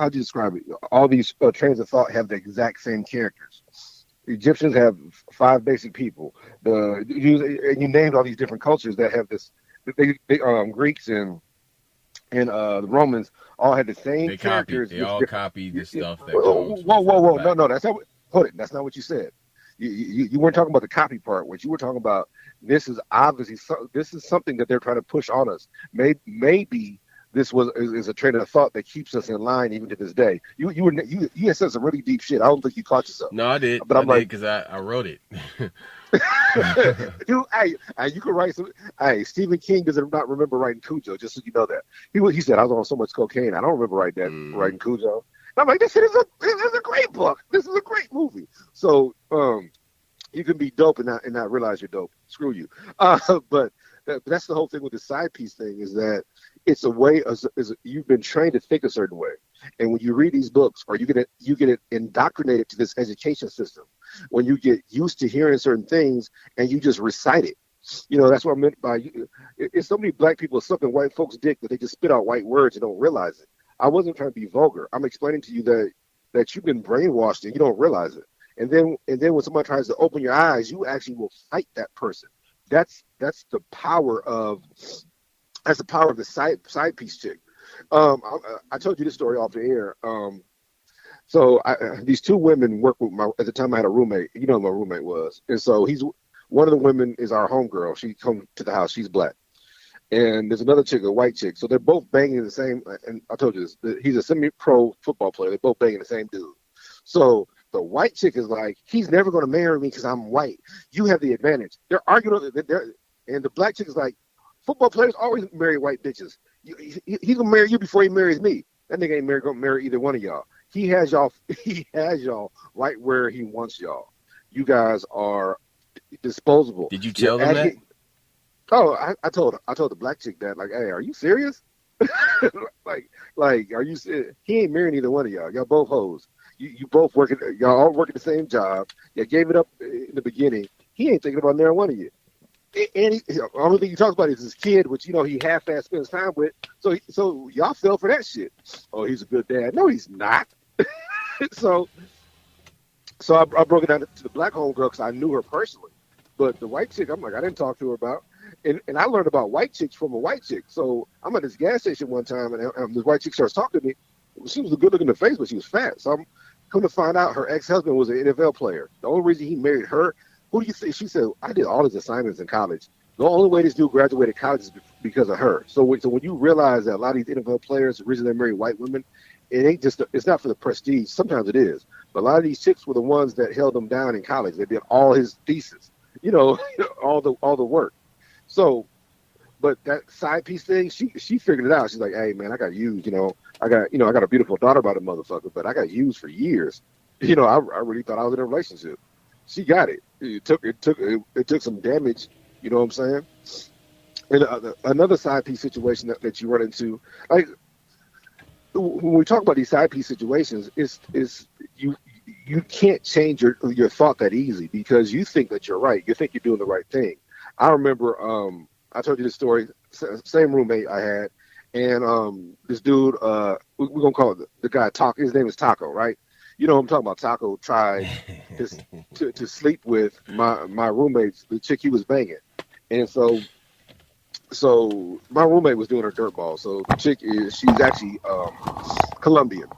do you describe it? All these trains of thought have the exact same characters. The Egyptians have 5 basic people. You named all these different cultures that have this. Greeks and the Romans all had the same characters. They all copied the stuff that. Whoa! No, that's not. That's not what you said. You weren't talking about the copy part. What you were talking about, this is obviously this is something that they're trying to push on us. Maybe this is a train of thought that keeps us in line even to this day. You had said some really deep shit. I don't think you caught yourself. No, I did. But I'm like, because I wrote it. Dude, hey, you can write some. Hey, Stephen King does not remember writing Cujo. Just so you know that he said I was on so much cocaine. I don't remember writing Cujo. I'm like, this is a great book. This is a great movie. So you can be dope and not realize you're dope. Screw you. But that's the whole thing with the side piece thing, is that it's a way you've been trained to think a certain way, and when you read these books, or you get it indoctrinated to this education system, when you get used to hearing certain things and you just recite it. That's what I meant by it's so many black people sucking white folks' dick that they just spit out white words and don't realize it. I wasn't trying to be vulgar. I'm explaining to you that you've been brainwashed and you don't realize it. And then when someone tries to open your eyes, you actually will fight that person. That's the power of the side piece chick. I told you this story off the air. So these 2 women work with at the time I had a roommate. You know who my roommate was, and so one of the women is our homegirl. She comes to the house. She's black. And there's another chick, a white chick. So they're both banging the same. And I told you this. He's a semi-pro football player. They're both banging the same dude. So the white chick is like, he's never going to marry me because I'm white. You have the advantage. They're arguing. And the black chick is like, football players always marry white bitches. He's going to marry you before he marries me. That nigga ain't going to marry either one of y'all. He has y'all right where he wants y'all. You guys are disposable. Did you tell them that? Oh, I told the black chick that, like, hey, are you serious? like, are you serious? He ain't marrying either one of y'all. Y'all both hoes. You both y'all all working the same job. You gave it up in the beginning. he ain't thinking about neither one of you. And the only thing he talks about is his kid, which he half-ass spends time with. So y'all fell for that shit. Oh, he's a good dad. No, he's not. so I broke it down to the black homegirl because I knew her personally. But the white chick, I'm like, I didn't talk to her about. And I learned about white chicks from a white chick. So I'm at this gas station one time, and this white chick starts talking to me. She was good looking in the face, but she was fat. So I'm come to find out her ex-husband was an NFL player. The only reason he married her, who do you think? She said, I did all his assignments in college. The only way this dude graduated college is because of her. So when you realize that a lot of these NFL players, the reason they marry white women, it ain't just, it's not for the prestige. Sometimes it is. But a lot of these chicks were the ones that held him down in college. They did all his thesis, all the work. So, but that side piece thing, she figured it out. She's like, hey man, I got used, I got a beautiful daughter by the motherfucker, but I got used for years. I really thought I was in a relationship. She got it. It took some damage. You know what I'm saying? And another side piece situation that you run into, like when we talk about these side piece situations, is you can't change your thought that easy because you think that you're right. You think you're doing the right thing. I remember I told you this story. Same roommate I had, and this dude, we're gonna call it the guy Taco. His name is Taco, right? You know what I'm talking about. Taco tried to sleep with my roommates, the chick he was banging, and so my roommate was doing her dirtball. So the chick she's actually Colombian,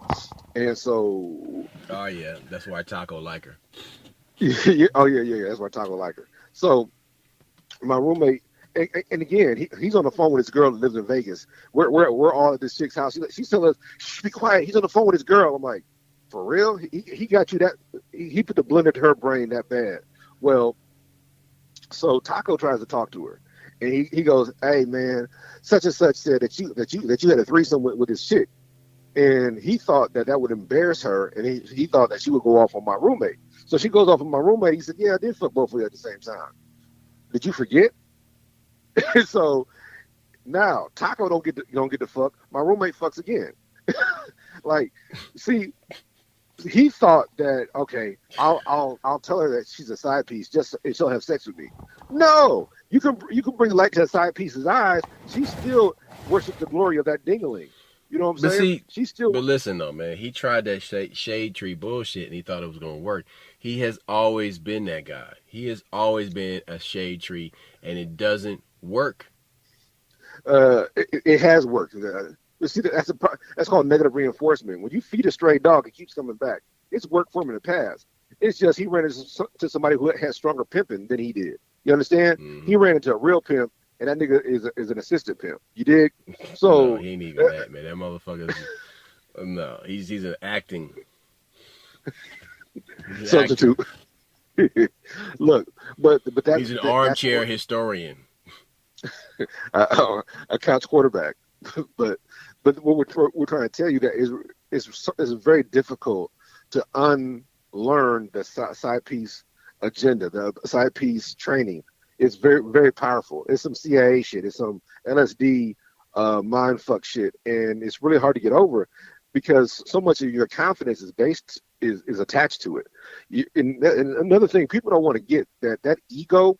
and so oh yeah, that's why Taco like her. yeah, that's why Taco like her. So my roommate. And again, he's on the phone with his girl that lives in Vegas. We're all at this chick's house. She's telling us, shh, be quiet. He's on the phone with his girl. I'm like, for real? He got you that? He put the blender to her brain that bad. Well, so Taco tries to talk to her, and he goes, hey man, such and such said that you had a threesome with this chick, and he thought that would embarrass her, and he thought that she would go off on my roommate. So she goes off on my roommate. He said, yeah, I did fuck both of you at the same time. Did you forget? So now Taco don't get the fuck. My roommate fucks again. Like, see, he thought that okay, I'll tell her that she's a side piece just and she'll have sex with me. No, you can bring light to that side piece's eyes. She still worships the glory of that dingling. You know what I'm saying? But listen though, man, he tried that shade tree bullshit and he thought it was gonna work. He has always been that guy. He has always been a shade tree, and it doesn't work. It has worked. See, that's called negative reinforcement. When you feed a stray dog, it keeps coming back. It's worked for him in the past. It's just he ran into somebody who has stronger pimping than he did. You understand? Mm-hmm. He ran into a real pimp, and that nigga is an assistant pimp. You dig? So no, he ain't even that, man. That motherfucker. No, he's an acting substitute. Look, but that he's an armchair historian. A couch quarterback. but what we're trying to tell you that is very difficult to unlearn the side piece agenda, the side piece training. It's very, very powerful. It's some CIA shit. It's some LSD mind fuck shit, and it's really hard to get over because so much of your confidence is attached to it. And another thing, people don't want to get that ego.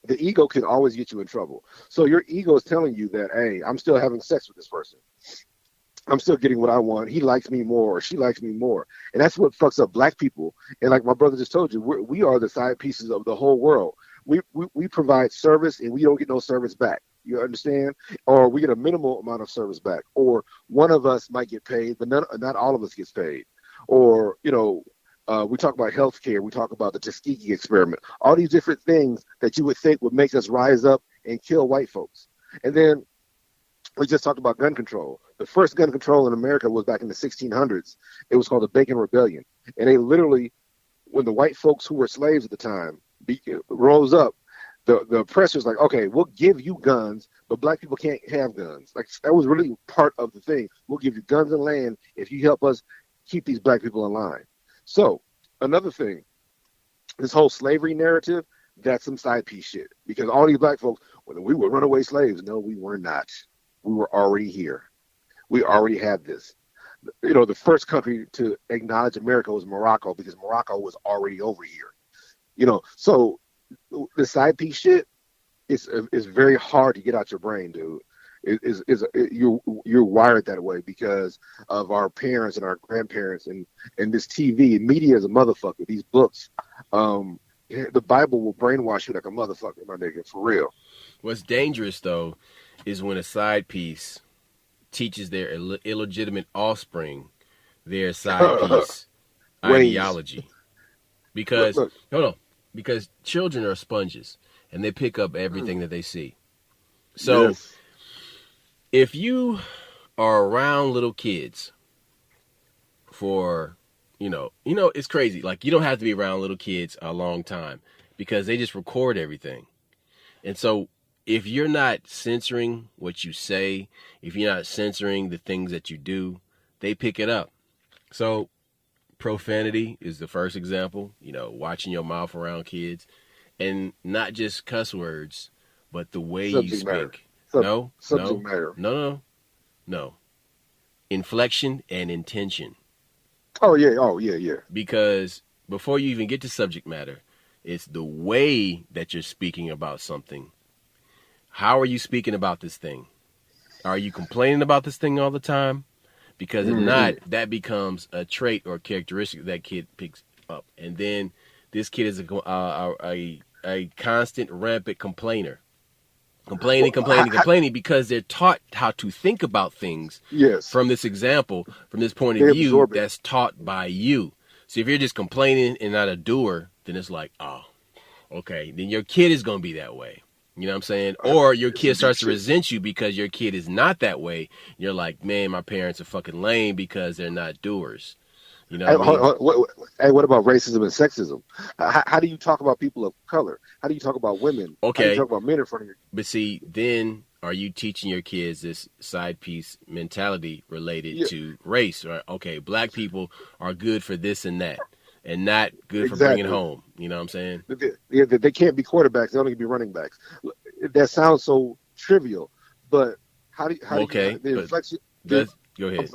The ego can always get you in trouble. So your ego is telling you that, hey, I'm still having sex with this person. I'm still getting what I want. He likes me more, or she likes me more. And that's what fucks up black people. And like my brother just told you, we are the side pieces of the whole world. We provide service and we don't get no service back. You understand? Or we get a minimal amount of service back. Or one of us might get paid, but not all of us gets paid. Or, we talk about healthcare. We talk about the Tuskegee experiment. All these different things that you would think would make us rise up and kill white folks. And then we just talked about gun control. The first gun control in America was back in the 1600s. It was called the Bacon Rebellion. And they literally, when the white folks who were slaves at the time rose up, the oppressors like, okay, we'll give you guns, but black people can't have guns. Like, that was really part of the thing. We'll give you guns and land if you help us keep these black people in line. So another thing, this whole slavery narrative, that's some side piece shit. Because all these black folks, when we were runaway slaves, no, we were not. We were already here. We already had this. The first country to acknowledge America was Morocco because Morocco was already over here. So the side piece shit is very hard to get out your brain, dude. You're wired that way because of our parents and our grandparents and this TV and media is a motherfucker. These books, the Bible will brainwash you like a motherfucker, my nigga, for real. What's dangerous though is when a side piece teaches their illegitimate offspring their side piece ideology. Because hold on, because children are sponges and they pick up everything that they see. So Yes. if you are around little kids for, it's crazy. Like you don't have to be around little kids a long time because they just record everything. And so if you're not censoring what you say, if you're not censoring the things that you do, they pick it up. So profanity is the first example, watching your mouth around kids and not just cuss words, but the way you Subject matter. speak. No. Subject matter. No. Inflection and intention. Oh yeah. Because before you even get to subject matter, it's the way that you're speaking about something. How are you speaking about this thing? Are you complaining about this thing all the time? Because if not, that becomes a trait or characteristic that kid picks up. And then this kid is a constant rampant complainer. Complaining because they're taught how to think about things from this example, from this point of view that's taught by you. So if you're just complaining and not a doer, then it's like, oh, okay, then your kid is going to be that way. You know what I'm saying? Or your kid starts to resent you because your kid is not that way. You're like, man, my parents are fucking lame because they're not doers. You know what about racism and sexism? How do you talk about people of color? How do you talk about women? Okay. How do you talk about men in front of you? But see, then are you teaching your kids this side piece mentality related to race? Right? Okay, black people are good for this and that. And not good for bringing home. You know what I'm saying? They can't be quarterbacks. They only can be running backs. That sounds so trivial, but how do you the inflection? Go ahead.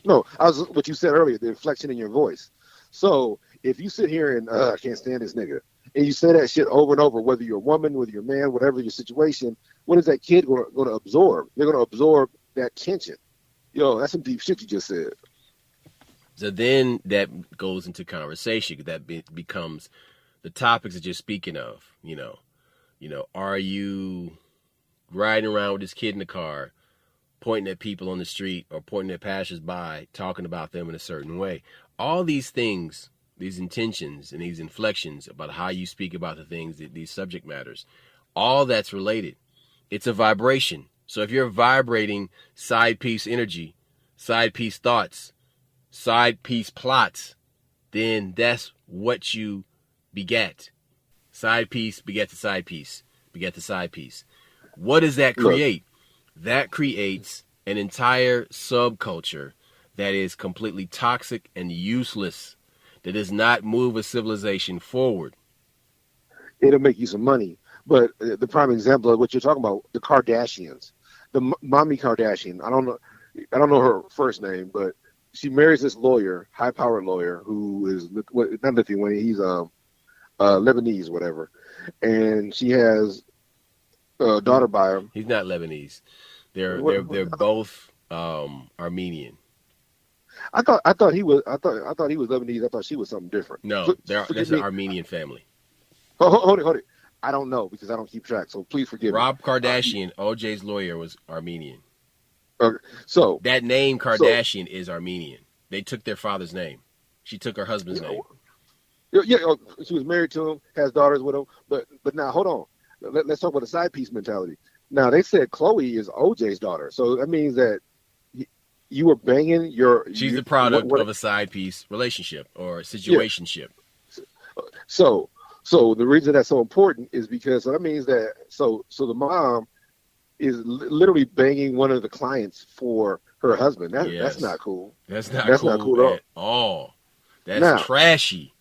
No, what you said earlier, the inflection in your voice. So if you sit here and I can't stand this nigga, and you say that shit over and over, whether you're a woman, whether you're a man, whatever your situation, what is that kid going to absorb? They're going to absorb that tension. That's some deep shit you just said. So then that goes into conversation. That becomes the topics that you're speaking of. Are you riding around with this kid in the car, pointing at people on the street or pointing at passersby, talking about them in a certain way? All these things, these intentions and these inflections about how you speak about the things, these subject matters, all that's related. It's a vibration. So if you're vibrating side piece energy, side piece thoughts, side piece plots, then that's what you begat. Side piece begat the side piece, begat the side piece. What does that create? That creates an entire subculture that is completely toxic and useless, that does not move a civilization forward. It'll make you some money. But the prime example of what you're talking about, the Kardashians, the mommy Kardashian, I don't know her first name, but she marries this lawyer, high-powered lawyer, who is not Lithuanian. He's Lebanese, whatever, and she has a daughter by him. He's not Lebanese. They're both Armenian. I thought he was Lebanese. I thought she was something different. No, that's an Armenian family. Hold it. I don't know because I don't keep track. So please forgive me. Rob Kardashian, OJ's lawyer, was Armenian. Okay, so that name Kardashian is Armenian. They took their father's name. She took her husband's name. Yeah, she was married to him, has daughters with him. But now, hold on. Let's talk about the side piece mentality. Now, they said Chloe is OJ's daughter. So that means that you were banging She's the product of a side piece relationship or situationship. Yeah. So the reason that's so important is because that means that so the mom is literally banging one of the clients for her husband. That's not cool. That's not cool at all. That's trashy.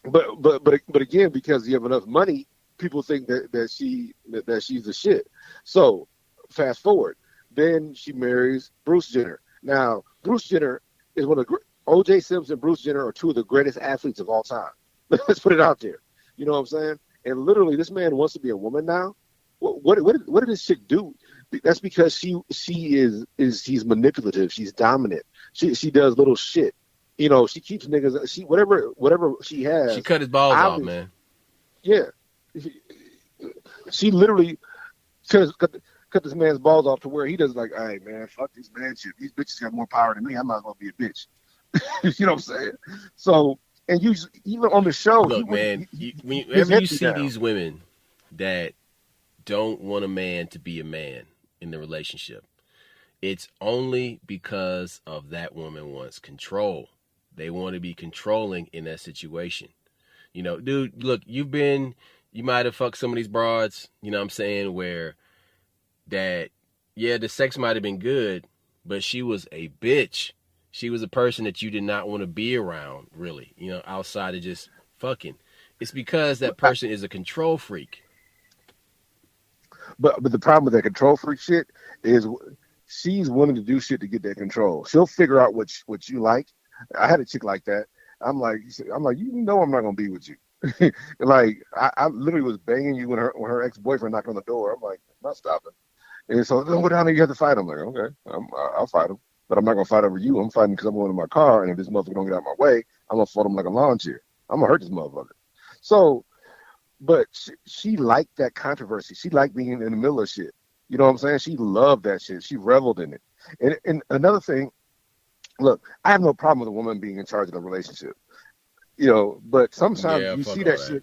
But again, because you have enough money, people think that she's the shit. So fast forward, then she marries Bruce Jenner. Now Bruce Jenner is one of O.J. Simpson and Bruce Jenner are two of the greatest athletes of all time. Let's put it out there. You know what I'm saying? And literally, this man wants to be a woman now. What did this chick do? That's because she's manipulative. She's dominant. She does little shit. You know, she keeps niggas. She whatever she has. She cut his balls off, man. Yeah, she literally cut this man's balls off to where he does like, all right, man, fuck this man shit. These bitches got more power than me. I'm not gonna be a bitch. You know what I'm saying? So, and you even on the show, look, man, whenever you see these women that don't want a man to be a man in the relationship, it's only because of that woman wants control. They want to be controlling in that situation. You know, dude, look, you might have fucked some of these broads, you know what I'm saying, where that, yeah, the sex might have been good, but she was a bitch. She was a person that you did not want to be around, really, you know, outside of just fucking. It's because that person is a control freak. But the problem with that control freak shit is she's willing to do shit to get that control. She'll figure out what you like. I had a chick like that. I'm like, you know, I'm not gonna be with you. Like, I literally was banging you when her ex-boyfriend knocked on the door. I'm like, I'm not stopping. And so don't go down there. You have to fight him. I'm like, okay, I'll fight him, but I'm not gonna fight over you. I'm fighting because I'm going to my car, and if this motherfucker don't get out of my way, I'm gonna fight him like a lawn chair. I'm gonna hurt this motherfucker. So, but she liked that controversy. She liked being in the middle of shit. You know what I'm saying? She loved that shit. She reveled in it. And another thing, look, I have no problem with a woman being in charge of the relationship. You know, but sometimes you see that shit.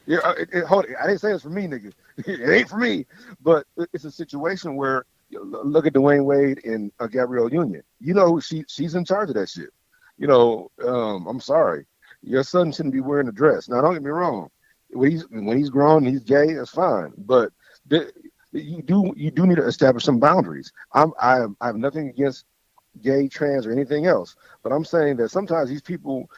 Yeah, hold it. I didn't say it's for me, nigga. It ain't for me. But it's a situation where, look at Dwayne Wade and Gabrielle Union. You know, she's in charge of that shit. You know, I'm sorry. Your son shouldn't be wearing a dress. Now, don't get me wrong. When he's grown and he's gay, that's fine. But you do need to establish some boundaries. I have nothing against gay, trans, or anything else. But I'm saying that sometimes these people,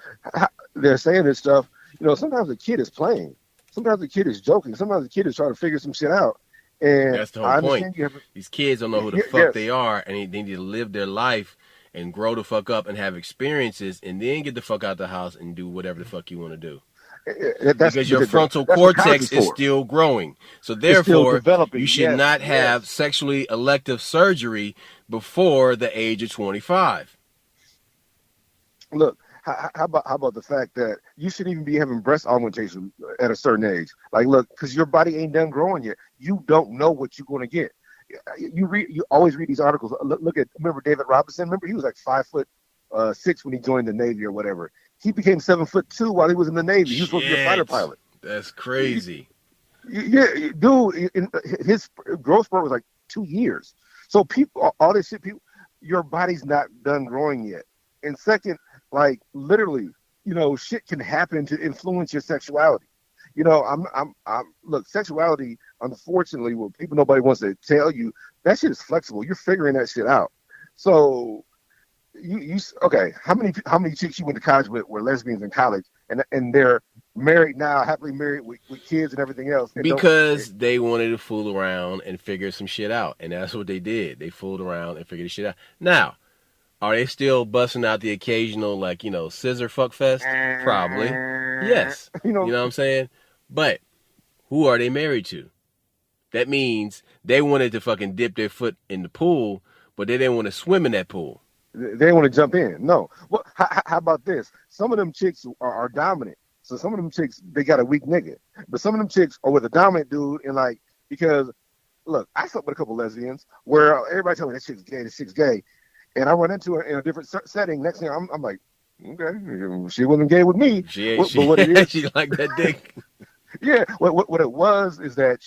they're saying this stuff. You know, sometimes the kid is playing. Sometimes the kid is joking. Sometimes the kid is trying to figure some shit out. And that's the whole point. These kids don't know who the fuck they are, and they need to live their life and grow the fuck up and have experiences, and then get the fuck out the house and do whatever the fuck you want to do. Because your frontal cortex is still growing. So therefore, you should not have sexually elective surgery before the age of 25. Look, how about the fact that you shouldn't even be having breast augmentation at a certain age? Like, look, because your body ain't done growing yet. You don't know what you're going to get. You always read these articles. Remember David Robinson? Remember he was like 5'6" when he joined the Navy or whatever. He became 7'2" while he was in the Navy. He was supposed to be a fighter pilot. That's crazy. Yeah, dude, his growth spurt was like 2 years. So people, all this shit, your body's not done growing yet. And second, like literally, you know, shit can happen to influence your sexuality. You know, look, sexuality, unfortunately, well, nobody wants to tell you, that shit is flexible. You're figuring that shit out. So okay, how many chicks you went to college with were lesbians in college and they're married now, happily married with kids and everything else? Because they wanted to fool around and figure some shit out. And that's what they did. They fooled around and figured the shit out. Now, are they still busting out the occasional, like, you know, scissor fuck fest? Probably. Yes. You know what I'm saying? But who are they married to? That means they wanted to fucking dip their foot in the pool, but they didn't want to swim in that pool. They didn't want to jump in. No. Well, how about this? Some of them chicks are dominant. So some of them chicks, they got a weak nigga. But some of them chicks are with a dominant dude, and like, because, look, I slept with a couple lesbians where everybody told me that chick's gay. And I run into her in a different setting. Next thing I'm like, okay, she wasn't gay with me. But what it is, she liked that dick. Yeah, what it was is that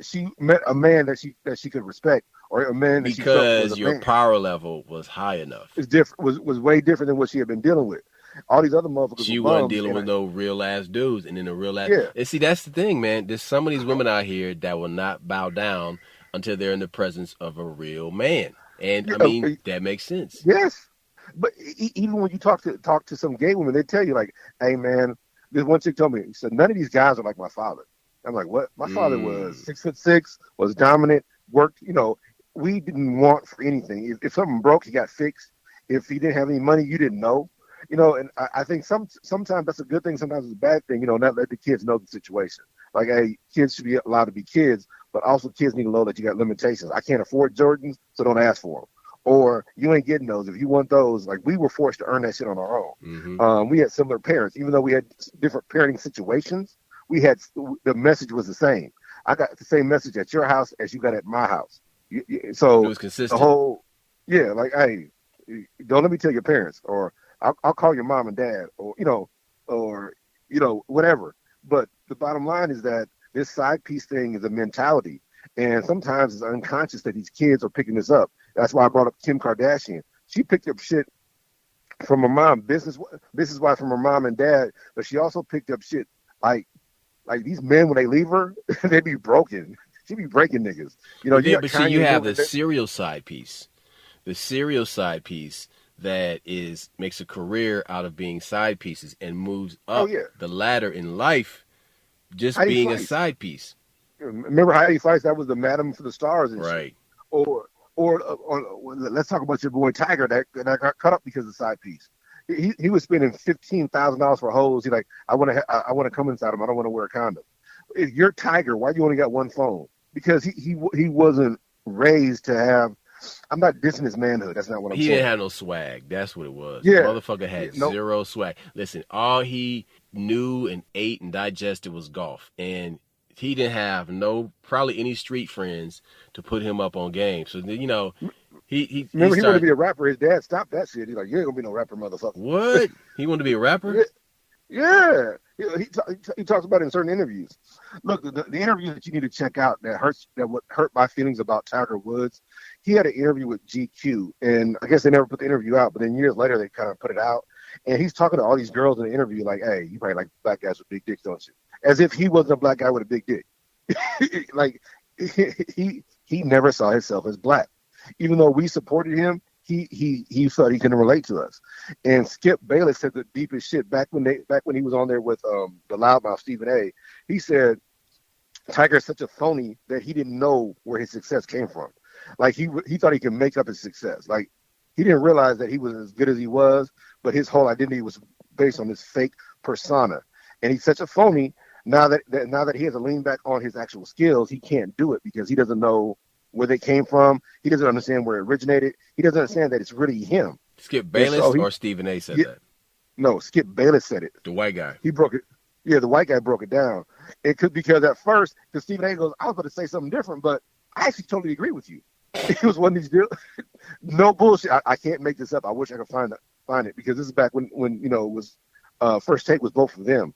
she met a man that she could respect, or a man that because your power level was high enough. It's different. Was way different than what she had been dealing with. All these other motherfuckers. She wasn't dealing with no real ass dudes, and then a real ass. Yeah. And see, that's the thing, man. There's some of these women out here that will not bow down until they're in the presence of a real man, and I mean that makes sense. Yes, but even when you talk to some gay women, they tell you like, "Hey, man." This one chick told me, he said, none of these guys are like my father. I'm like, what? My father was 6'6", was dominant, worked, you know, we didn't want for anything. If something broke, he got fixed. If he didn't have any money, you didn't know. And I think sometimes that's a good thing, sometimes it's a bad thing, not let the kids know the situation. Like, hey, kids should be allowed to be kids, but also kids need to know that you got limitations. I can't afford Jordans, so don't ask for them. Or you ain't getting those. If you want those, like, we were forced to earn that shit on our own. We had similar parents, even though we had different parenting situations. The message was the same. I got the same message at your house as you got at my house. So it was consistent. Like, hey, don't let me tell your parents, or I'll call your mom and dad, or whatever. But the bottom line is that this side piece thing is a mentality, and sometimes it's unconscious that these kids are picking this up. That's why I brought up Kim Kardashian. She picked up shit from her mom, business wise from her mom and dad, but she also picked up shit like these men, when they leave her, they be broken. She be breaking niggas. But see, you have the serial side piece. The serial side piece that makes a career out of being side pieces and moves up the ladder in life just being a side piece. Remember Heidi Fleiss? That was the Madam for the Stars and right. Shit. Or let's talk about your boy Tiger that got cut up because of side piece. He was spending $15,000 for hoes. He's like, I want to come inside him. I don't want to wear a condom. If you're Tiger, why do you only got one phone? Because he wasn't raised to have. I'm not dissing his manhood. That's not what I'm saying. He didn't have no swag. That's what it was. Yeah. The motherfucker had zero swag. Listen, all he knew and ate and digested was golf. And he didn't have probably any street friends to put him up on game. So, he remember, he wanted to be a rapper. His dad stopped that shit. He's like, you ain't gonna be no rapper, motherfucker. What? He wanted to be a rapper? Yeah. He talks about it in certain interviews. Look, the interview that you need to check out that would hurt my feelings about Tiger Woods. He had an interview with GQ, and I guess they never put the interview out, but then years later they kind of put it out. And he's talking to all these girls in the interview like, hey, you probably like black guys with big dicks, don't you? As if he wasn't a black guy with a big dick. Like, he never saw himself as black. Even though we supported him, he felt he couldn't relate to us. And Skip Bayless said the deepest shit back when he was on there with the loudmouth Stephen A. He said Tiger's such a phony that he didn't know where his success came from. Like, he thought he could make up his success. Like, he didn't realize that he was as good as he was, but his whole identity was based on this fake persona. And he's such a phony now that he has to lean back on his actual skills. He can't do it because he doesn't know where they came from. He doesn't understand where it originated. He doesn't understand that it's really him. Skip Bayless or Stephen A. said that? No, Skip Bayless said it. The white guy. He broke it. Yeah, the white guy broke it down. It could because at first, because Stephen A. goes, I was about to say something different, but I actually totally agree with you. It was one of these deals. No bullshit. I can't make this up. I wish I could find it because this is back when it was First Take was both of them.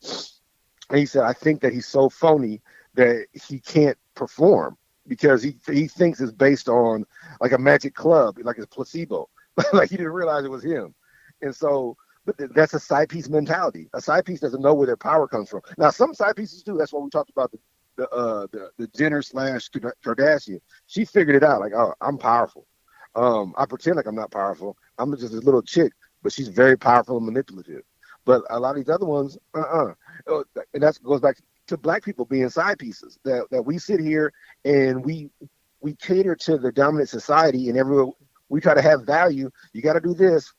And he said, I think that he's so phony that he can't perform because he thinks it's based on like a magic club, like it's placebo. Like, he didn't realize it was him. And so, but that's a side piece mentality. A side piece doesn't know where their power comes from. Now, some side pieces do. That's why we talked about the Jenner / Kardashian. She figured it out. Like, oh, I'm powerful. I pretend like I'm not powerful. I'm just a little chick, but she's very powerful and manipulative. But a lot of these other ones, and that goes back to black people being side pieces. That we sit here and we cater to the dominant society, and everyone we try to have value. You got to do this.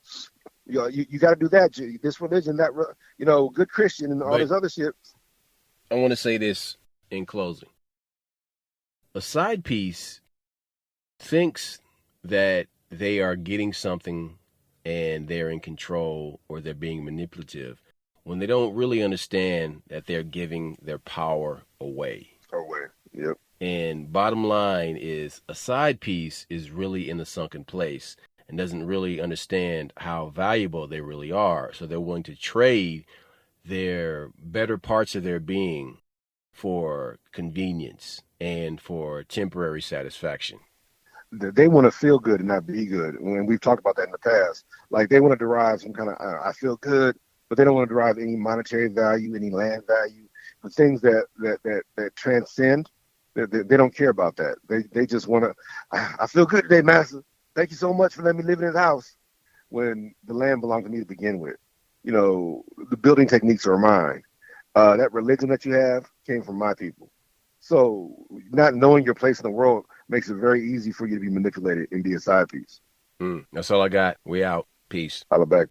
You got to do that. This religion, that good Christian, and all this other shit. I want to say this in closing. A side piece thinks that they are getting something and they're in control or they're being manipulative when they don't really understand that they're giving their power away. Yep. And bottom line is a side piece is really in a sunken place and doesn't really understand how valuable they really are. So they're willing to trade their better parts of their being for convenience and for temporary satisfaction. They want to feel good and not be good. When we've talked about that in the past, like they want to derive some kind of, I feel good, but they don't want to derive any monetary value, any land value, the things that transcend. They don't care about that. They just want to, I feel good today, master. Thank you so much for letting me live in this house when the land belonged to me to begin with. The building techniques are mine. That religion that you have came from my people. So not knowing your place in the world makes it very easy for you to be manipulated and be a side piece. That's all I got. We out. Peace. Holla back.